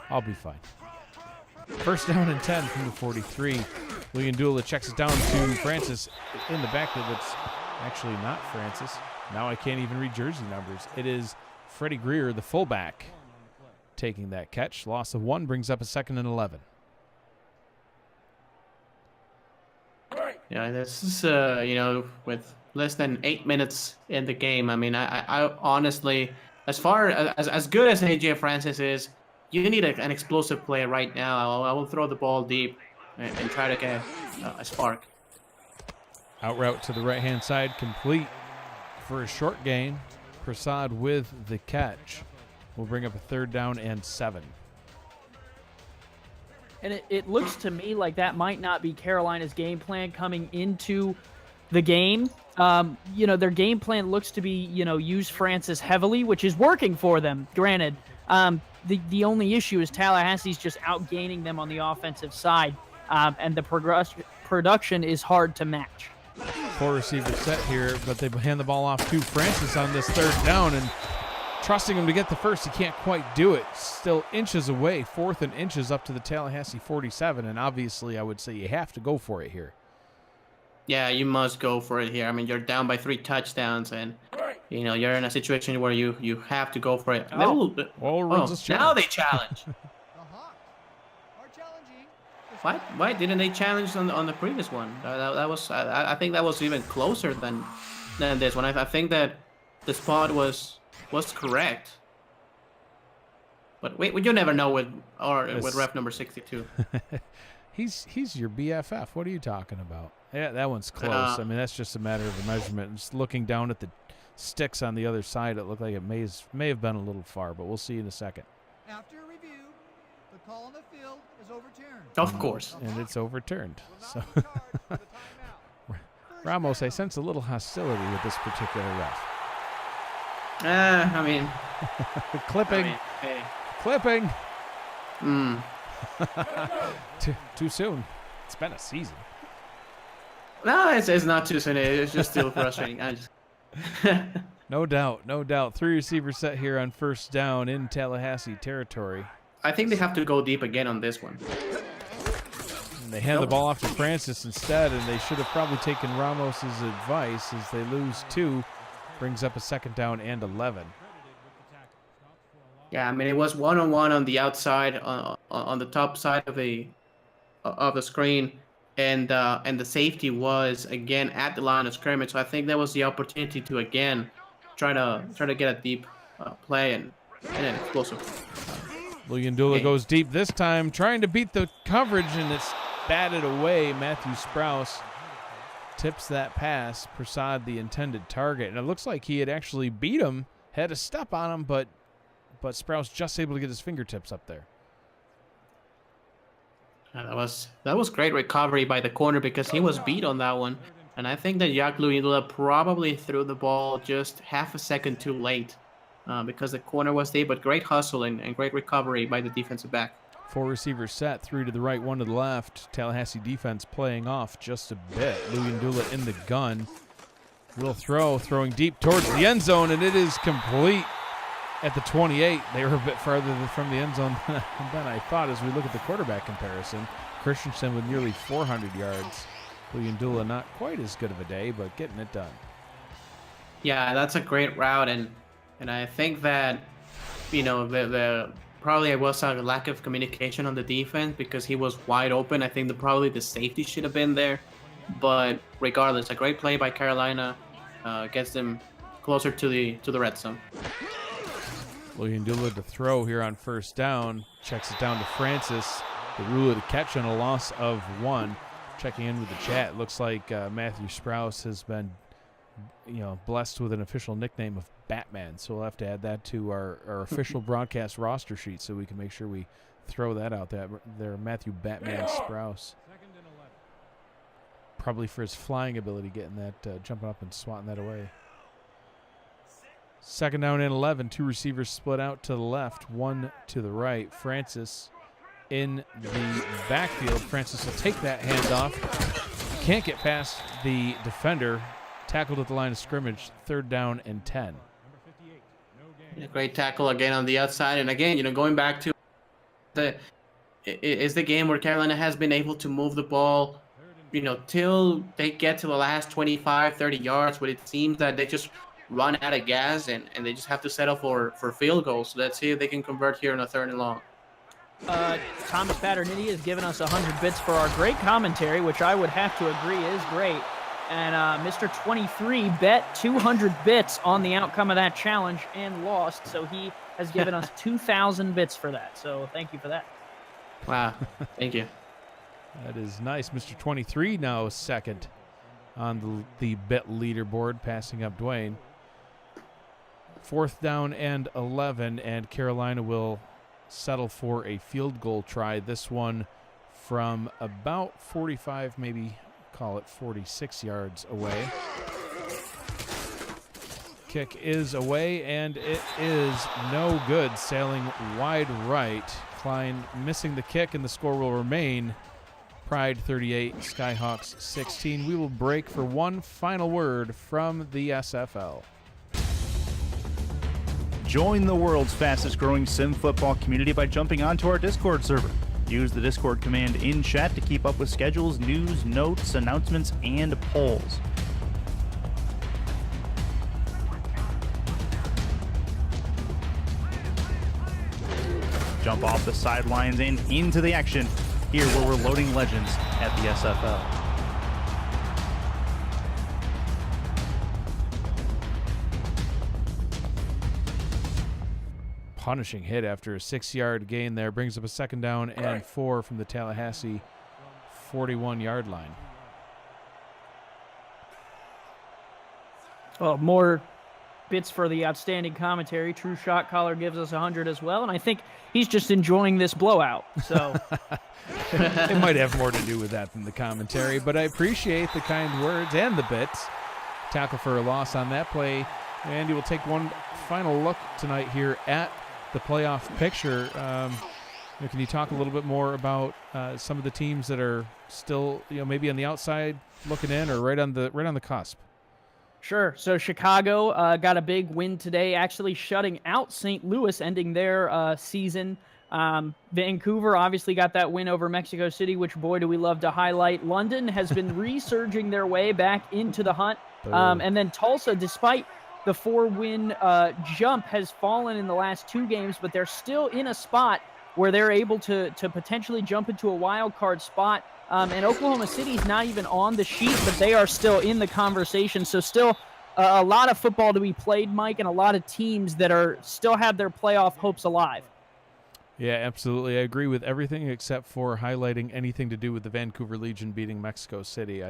I'll be fine. First down and 10 from the 43. Luyandula checks it down to Francis in the backfield. It's actually not Francis. Now I can't even read jersey numbers. It is Freddie Greer, the fullback, taking that catch. Loss of 1 brings up a 2nd and 11. Yeah, this is, with less than 8 minutes in the game. I mean, I honestly, as far as good as AJ Francis is, you need an explosive play right now. I will throw the ball deep and try to get a spark. Out route to the right-hand side, complete for a short gain. Prasad with the catch will bring up a 3rd down and 7. And it looks to me like that might not be Carolina's game plan coming into the game. Their game plan looks to be, use Francis heavily, which is working for them, granted. The only issue is Tallahassee's just outgaining them on the offensive side, and the production is hard to match. 4 receiver set here, but they hand the ball off to Francis on this 3rd down, and trusting him to get the first. He can't quite do it. Still inches away, 4th and inches up to the Tallahassee 47, and obviously I would say you have to go for it here. Yeah, you must go for it here. I mean, you're down by 3 touchdowns, and you're in a situation where you have to go for it. Well, now they challenge. Why didn't they challenge on the previous one? That was I think that was even closer than this one. I think that the spot was correct. But you never know with ref number 62. He's your BFF. What are you talking about? Yeah, that one's close. I mean, that's just a matter of a measurement. Just looking down at the sticks on the other side, it looked like it may have been a little far, but we'll see in a second. After review, the call on the field is overturned. Of course. And it's overturned. So Ramos, I sense a little hostility with this particular ref. I mean, clipping. Hey. Clipping. Too soon. It's been a season. No, it's not too soon. It's just still frustrating. No doubt. 3 receiver set here on first down in Tallahassee territory. I think they have to go deep again on this one. And they hand the ball off to Francis instead, and they should have probably taken Ramos's advice as they lose 2. Brings up a 2nd down and 11. Yeah, I mean, it was 1-on-1 on the outside, on the top side of the screen, and the safety was again at the line of scrimmage. So I think that was the opportunity to again try to get a deep play and an explosive. Luyendula goes deep this time, trying to beat the coverage, and it's batted away. Matthew Sprouse tips that pass. Prasad, the intended target, and it looks like he had actually beat him, had a step on him, but Sprouse just able to get his fingertips up there. That was great recovery by the corner because he was beat on that one, and I think that Jack Luyendula probably threw the ball just half a second too late because the corner was there. But great hustle and great recovery by the defensive back. 4 receivers set, 3 to the right, 1 to the left. Tallahassee defense playing off just a bit. Luyendula in the gun. Will throwing deep towards the end zone, and it is complete at the 28. They were a bit farther from the end zone than I thought as we look at the quarterback comparison. Christensen with nearly 400 yards. Luyendula not quite as good of a day, but getting it done. Yeah, that's a great route, and I think that, the probably it was a lack of communication on the defense because he was wide open. I think probably the safety should have been there, but regardless, a great play by Carolina gets them closer to the red zone. Luyendula to throw here on first down. Checks it down to Francis. Derula to catch on a loss of 1. Checking in with the chat. Looks like Matthew Sprouse has been, blessed with an official nickname of Batman. So we'll have to add that to our official broadcast roster sheet so we can make sure we throw that out there. Matthew Batman Sprouse. Probably for his flying ability, getting that, jumping up and swatting that away. 2nd down and 11. 2 receivers split out to the left, 1 to the right. Francis in the backfield. Francis will take that handoff. Can't get past the defender. Tackled at the line of scrimmage. 3rd down and 10. Great tackle again on the outside. And again, going back to the game where Carolina has been able to move the ball, till they get to the last 25, 30 yards, but it seems that they just run out of gas and they just have to settle for field goals. So let's see if they can convert here in a 3rd and long. Thomas Paternity has given us 100 bits for our great commentary, which I would have to agree is great. And Mr. 23 bet 200 bits on the outcome of that challenge and lost, so he has given us 2,000 bits for that. So thank you for that. Wow, thank you. That is nice. Mr. 23 now 2nd on the bet leaderboard, passing up Dwayne. 4th down and 11, and Carolina will settle for a field goal try. This one from about 45, maybe call it 46 yards away. Kick is away, and it is no good. Sailing wide right. Klein missing the kick, and the score will remain Pride 38, Skyhawks 16. We will break for one final word from the SFL. Join the world's fastest growing sim football community by jumping onto our Discord server. Use the Discord command in chat to keep up with schedules, news, notes, announcements, and polls. Jump off the sidelines and into the action here where we're loading legends at the SFL. Punishing hit after a 6-yard gain there brings up a 2nd down and 4 from the Tallahassee 41-yard line. Well, more bits for the outstanding commentary. True Shot Caller gives us 100 as well, and I think he's just enjoying this blowout. So it might have more to do with that than the commentary, but I appreciate the kind words and the bits. Tackle for a loss on that play. Andy will take one final look tonight here at the playoff picture. Can you talk a little bit more about some of the teams that are still, maybe on the outside looking in or right on the cusp? Sure. So Chicago got a big win today, actually shutting out St. Louis, ending their season. Vancouver obviously got that win over Mexico City, which, boy, do we love to highlight. London has been resurging their way back into the hunt. And then Tulsa, despite the 4-win jump, has fallen in the last 2 games, but they're still in a spot where they're able to potentially jump into a wild card spot. And Oklahoma City's not even on the sheet, but they are still in the conversation. So still a lot of football to be played, Mike, and a lot of teams that still have their playoff hopes alive. Yeah, absolutely. I agree with everything except for highlighting anything to do with the Vancouver Legion beating Mexico City.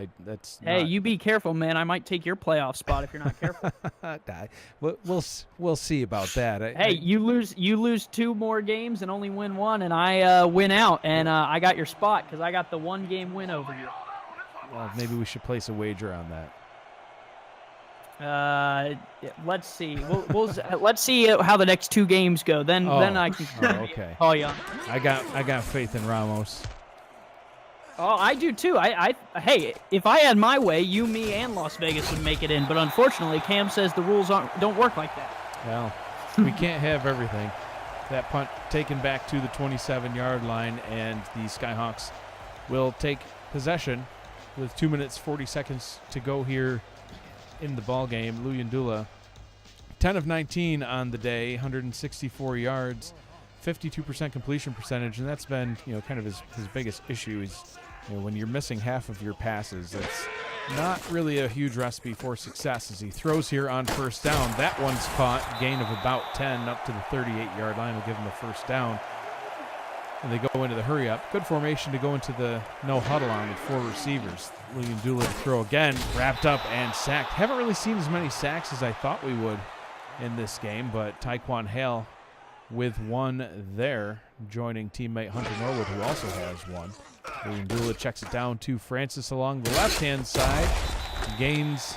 Hey, you be careful, man. I might take your playoff spot if you're not careful. We'll see about that. You lose 2 more games and only win 1, and I win out, and I got your spot because I got the 1-game win over you. Well, maybe we should place a wager on that. Let's see. Let's see how the next 2 games go. Then I can call you. I got faith in Ramos. Oh, I do too. Hey, if I had my way, you, me, and Las Vegas would make it in. But unfortunately, Cam says the rules don't work like that. Well, we can't have everything. That punt taken back to the 27-yard line, and the Skyhawks will take possession with 2 minutes 40 seconds to go here in the ball game. Luyendula, 10 of 19 on the day, 164 yards, 52% completion percentage, and that's been kind of his biggest issue. Is when you're missing half of your passes, that's not really a huge recipe for success. As he throws here on 1st down, that one's caught, gain of about 10 up to the 38-yard line will give him a 1st down. And they go into the hurry up. Good formation to go into the no huddle on with 4 receivers. Luyendula to throw again, wrapped up and sacked. Haven't really seen as many sacks as I thought we would in this game, but Taekwon Hale with 1 there, joining teammate Hunter Norwood, who also has 1. Luyendula checks it down to Francis along the left-hand side, gains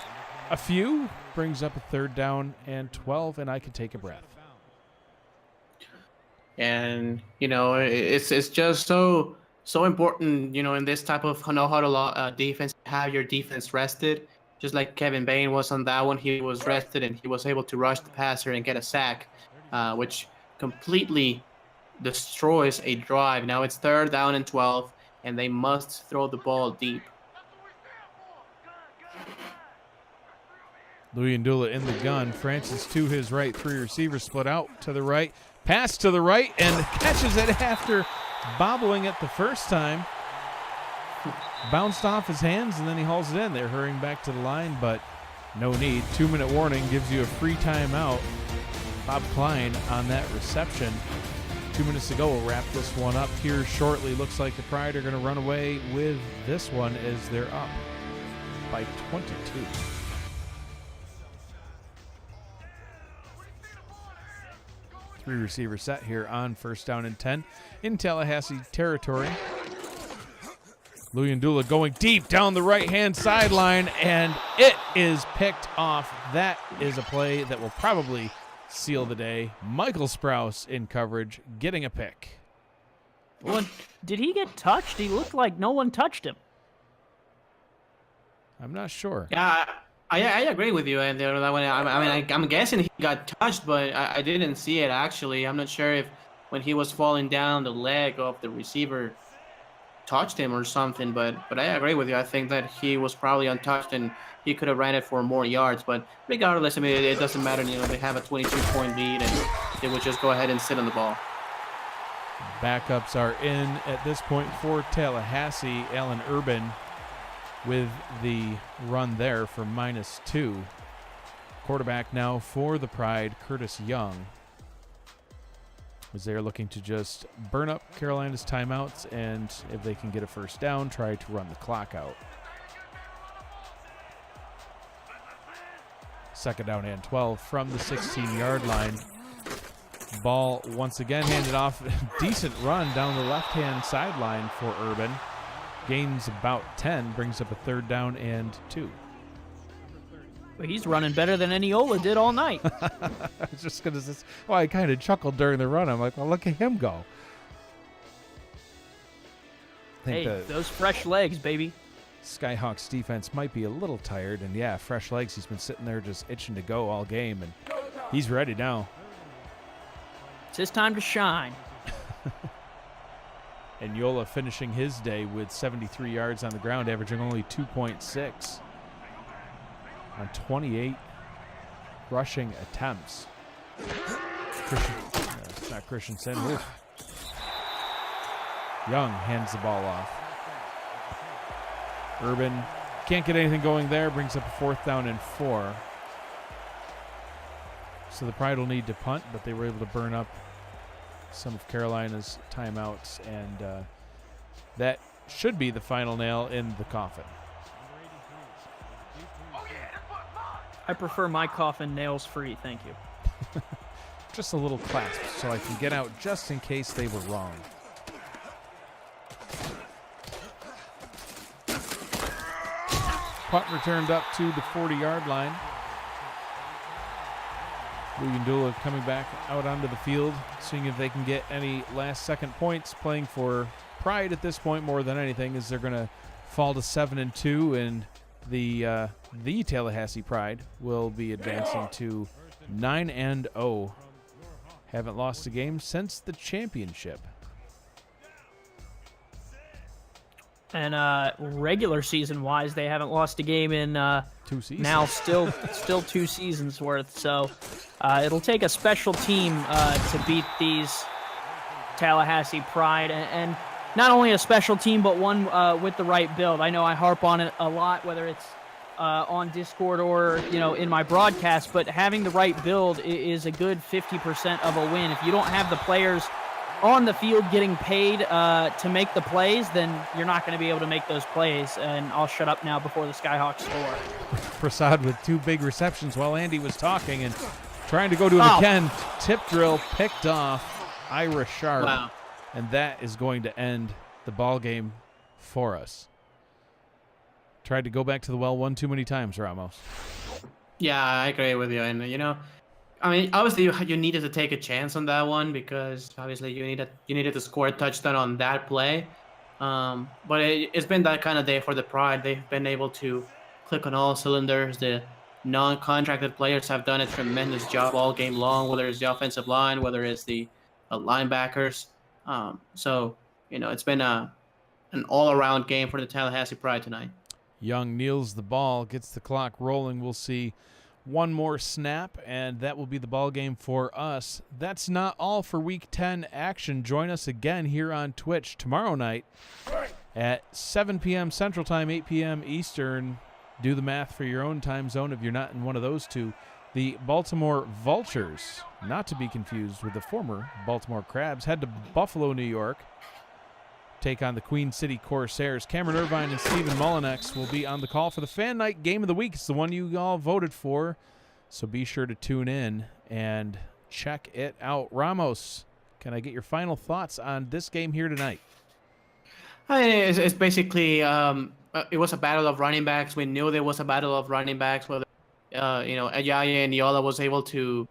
a few, brings up a 3rd down and 12, and I can take a breath. And it's just so important, in this type of no huddle defense, have your defense rested. Just like Kevin Bain was on that one, he was rested and he was able to rush the passer and get a sack, which completely destroys a drive. Now it's 3rd down and 12, and they must throw the ball deep. Luyendula in the gun. Francis to his right. 3 receivers split out to the right. Pass to the right and catches it after bobbling it the first time. Bounced off his hands and then he hauls it in. They're hurrying back to the line, but no need. 2-minute warning gives you a free timeout. Bob Klein on that reception. 2 minutes to go. We'll wrap this one up here shortly. Looks like the Pride are going to run away with this one as they're up by 22. Three receiver set here on 1st down and 10 in Tallahassee territory. Luyendula going deep down the right-hand sideline, and it is picked off. That is a play that will probably seal the day. Michael Sprouse in coverage, getting a pick. Well, did he get touched? He looked like no one touched him. I'm not sure. Yeah, I agree with you. And I'm guessing he got touched, but I didn't see it actually. I'm not sure if when he was falling down, the leg of the receiver touched him or something. But I agree with you. I think that he was probably untouched and he could have ran it for more yards. But regardless, I mean, it doesn't matter. You know, they have a 22-point lead, and they would just go ahead and sit on the ball. Backups are in at this point for Tallahassee. Allen Urban with the run there for -2. Quarterback now for the Pride, Curtis Young, as they're looking to just burn up Carolina's timeouts, and if they can get a first down, try to run the clock out. Second down and 12 from the 16-yard line. Ball once again handed off. Decent run down the left-hand sideline for Urban. Gains about 10, brings up a 3rd down and 2. Well, he's running better than Eniola did all night. I was just going to say, well, I kind of chuckled during the run. I'm like, well, look at him go. Hey, those fresh legs, baby. Skyhawks defense might be a little tired, and yeah, fresh legs. He's been sitting there just itching to go all game, and he's ready now. It's his time to shine. And Yola finishing his day with 73 yards on the ground, averaging only 2.6 on 28 rushing attempts. It's not Christensen. Oof. Young hands the ball off. Urban can't get anything going there, brings up a 4th down and 4. So the Pride will need to punt, but they were able to burn up some of Carolina's timeouts, and that should be the final nail in the coffin. I prefer my coffin nails free, thank you. Just a little clasp so I can get out just in case they were wrong. Punt returned up to the 40-yard line. Luyendula coming back out onto the field, seeing if they can get any last-second points. Playing for Pride at this point more than anything, as they're going to fall to 7-2, and the Tallahassee Pride will be advancing to 9-0. Haven't lost a game since the championship. And regular season-wise, they haven't lost a game in 2 seasons. Now still 2 seasons worth. So it'll take a special team to beat these Tallahassee Pride, and not only a special team, but one with the right build. I know I harp on it a lot, whether it's on Discord or in my broadcast, but having the right build is a good 50% of a win. If you don't have the players on the field getting paid to make the plays, then you're not going to be able to make those plays. And I'll shut up now before the Skyhawks score. Prasad with 2 big receptions while Andy was talking and trying to go to him again. Tip drill picked off Ira Sharp. Wow. And that is going to end the ball game for us. Tried to go back to the well one too many times, Ramos. Yeah, I agree with you. And I mean, obviously you needed to take a chance on that one, because obviously you needed to score a touchdown on that play. But it's been that kind of day for the Pride. They've been able to click on all cylinders. The non-contracted players have done a tremendous job all game long, whether it's the offensive line, whether it's the linebackers. So it's been an all-around game for the Tallahassee Pride tonight. Young kneels the ball, gets the clock rolling. We'll see one more snap, and that will be the ball game for us. That's not all for Week 10 action. Join us again here on Twitch tomorrow night at 7 p.m. Central Time, 8 p.m. Eastern. Do the math for your own time zone if you're not in one of those two. The Baltimore Vultures, not to be confused with the former Baltimore Crabs, head to Buffalo, New York. Take on the Queen City Corsairs. Cameron Irvine and Stephen Mullinex will be on the call for the Fan Night Game of the Week. It's the one you all voted for, so be sure to tune in and check it out. Ramos, can I get your final thoughts on this game here tonight? It's basically it was a battle of running backs. We knew there was a battle of running backs, whether Ayaya and Yola was able to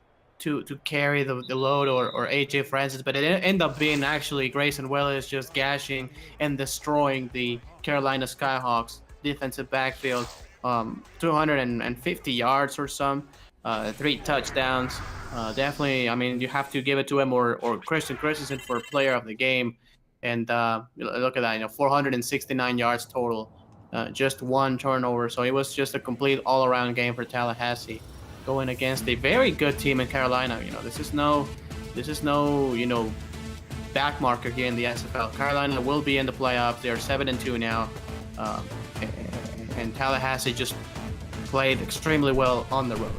carry the load, or AJ Francis, but it ended up being actually Grayson Willis just gashing and destroying the Carolina Skyhawks defensive backfield. 250 yards or some, 3 touchdowns. Definitely, I mean, you have to give it to him or Christian Christensen for player of the game. And look at that, 469 yards total, just 1 turnover. So it was just a complete all-around game for Tallahassee, going against a very good team in Carolina. This is no back marker here in the SFL. Carolina will be in the playoffs. They are 7-2 now, and Tallahassee just played extremely well on the road.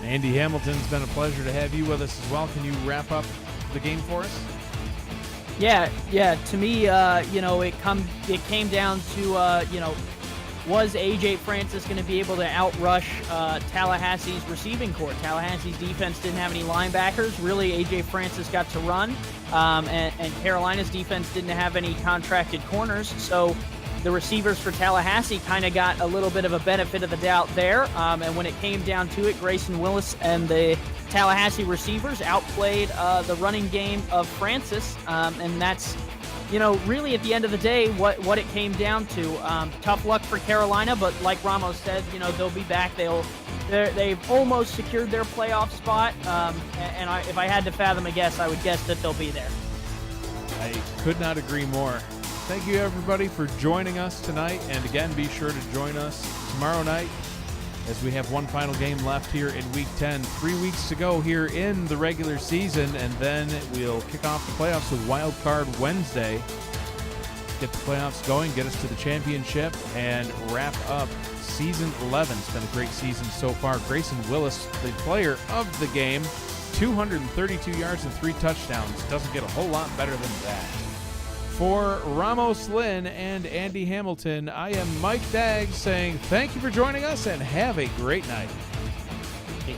Andy Hamilton, it's been a pleasure to have you with us as well. Can you wrap up the game for us? Yeah. To me, it came down to, was AJ Francis going to be able to outrush Tallahassee's receiving corps? Tallahassee's defense didn't have any linebackers. Really, AJ Francis got to run, and Carolina's defense didn't have any contracted corners. So the receivers for Tallahassee kind of got a little bit of a benefit of the doubt there. And when it came down to it, Grayson Willis and the Tallahassee receivers outplayed the running game of Francis. And that's, really at the end of the day, what it came down to. Tough luck for Carolina, but like Ramos said, they'll be back. They've almost secured their playoff spot. If I had to fathom a guess, I would guess that they'll be there. I could not agree more. Thank you, everybody, for joining us tonight. And again, be sure to join us tomorrow night as we have one final game left here in Week 10. 3 weeks to go here in the regular season, and then we'll kick off the playoffs with Wild Card Wednesday. Get the playoffs going, get us to the championship, and wrap up Season 11. It's been a great season so far. Grayson Willis, the player of the game, 232 yards and 3 touchdowns. Doesn't get a whole lot better than that. For Ramos Lynn and Andy Hamilton, I am Mike Daggs saying thank you for joining us and have a great night. Peace.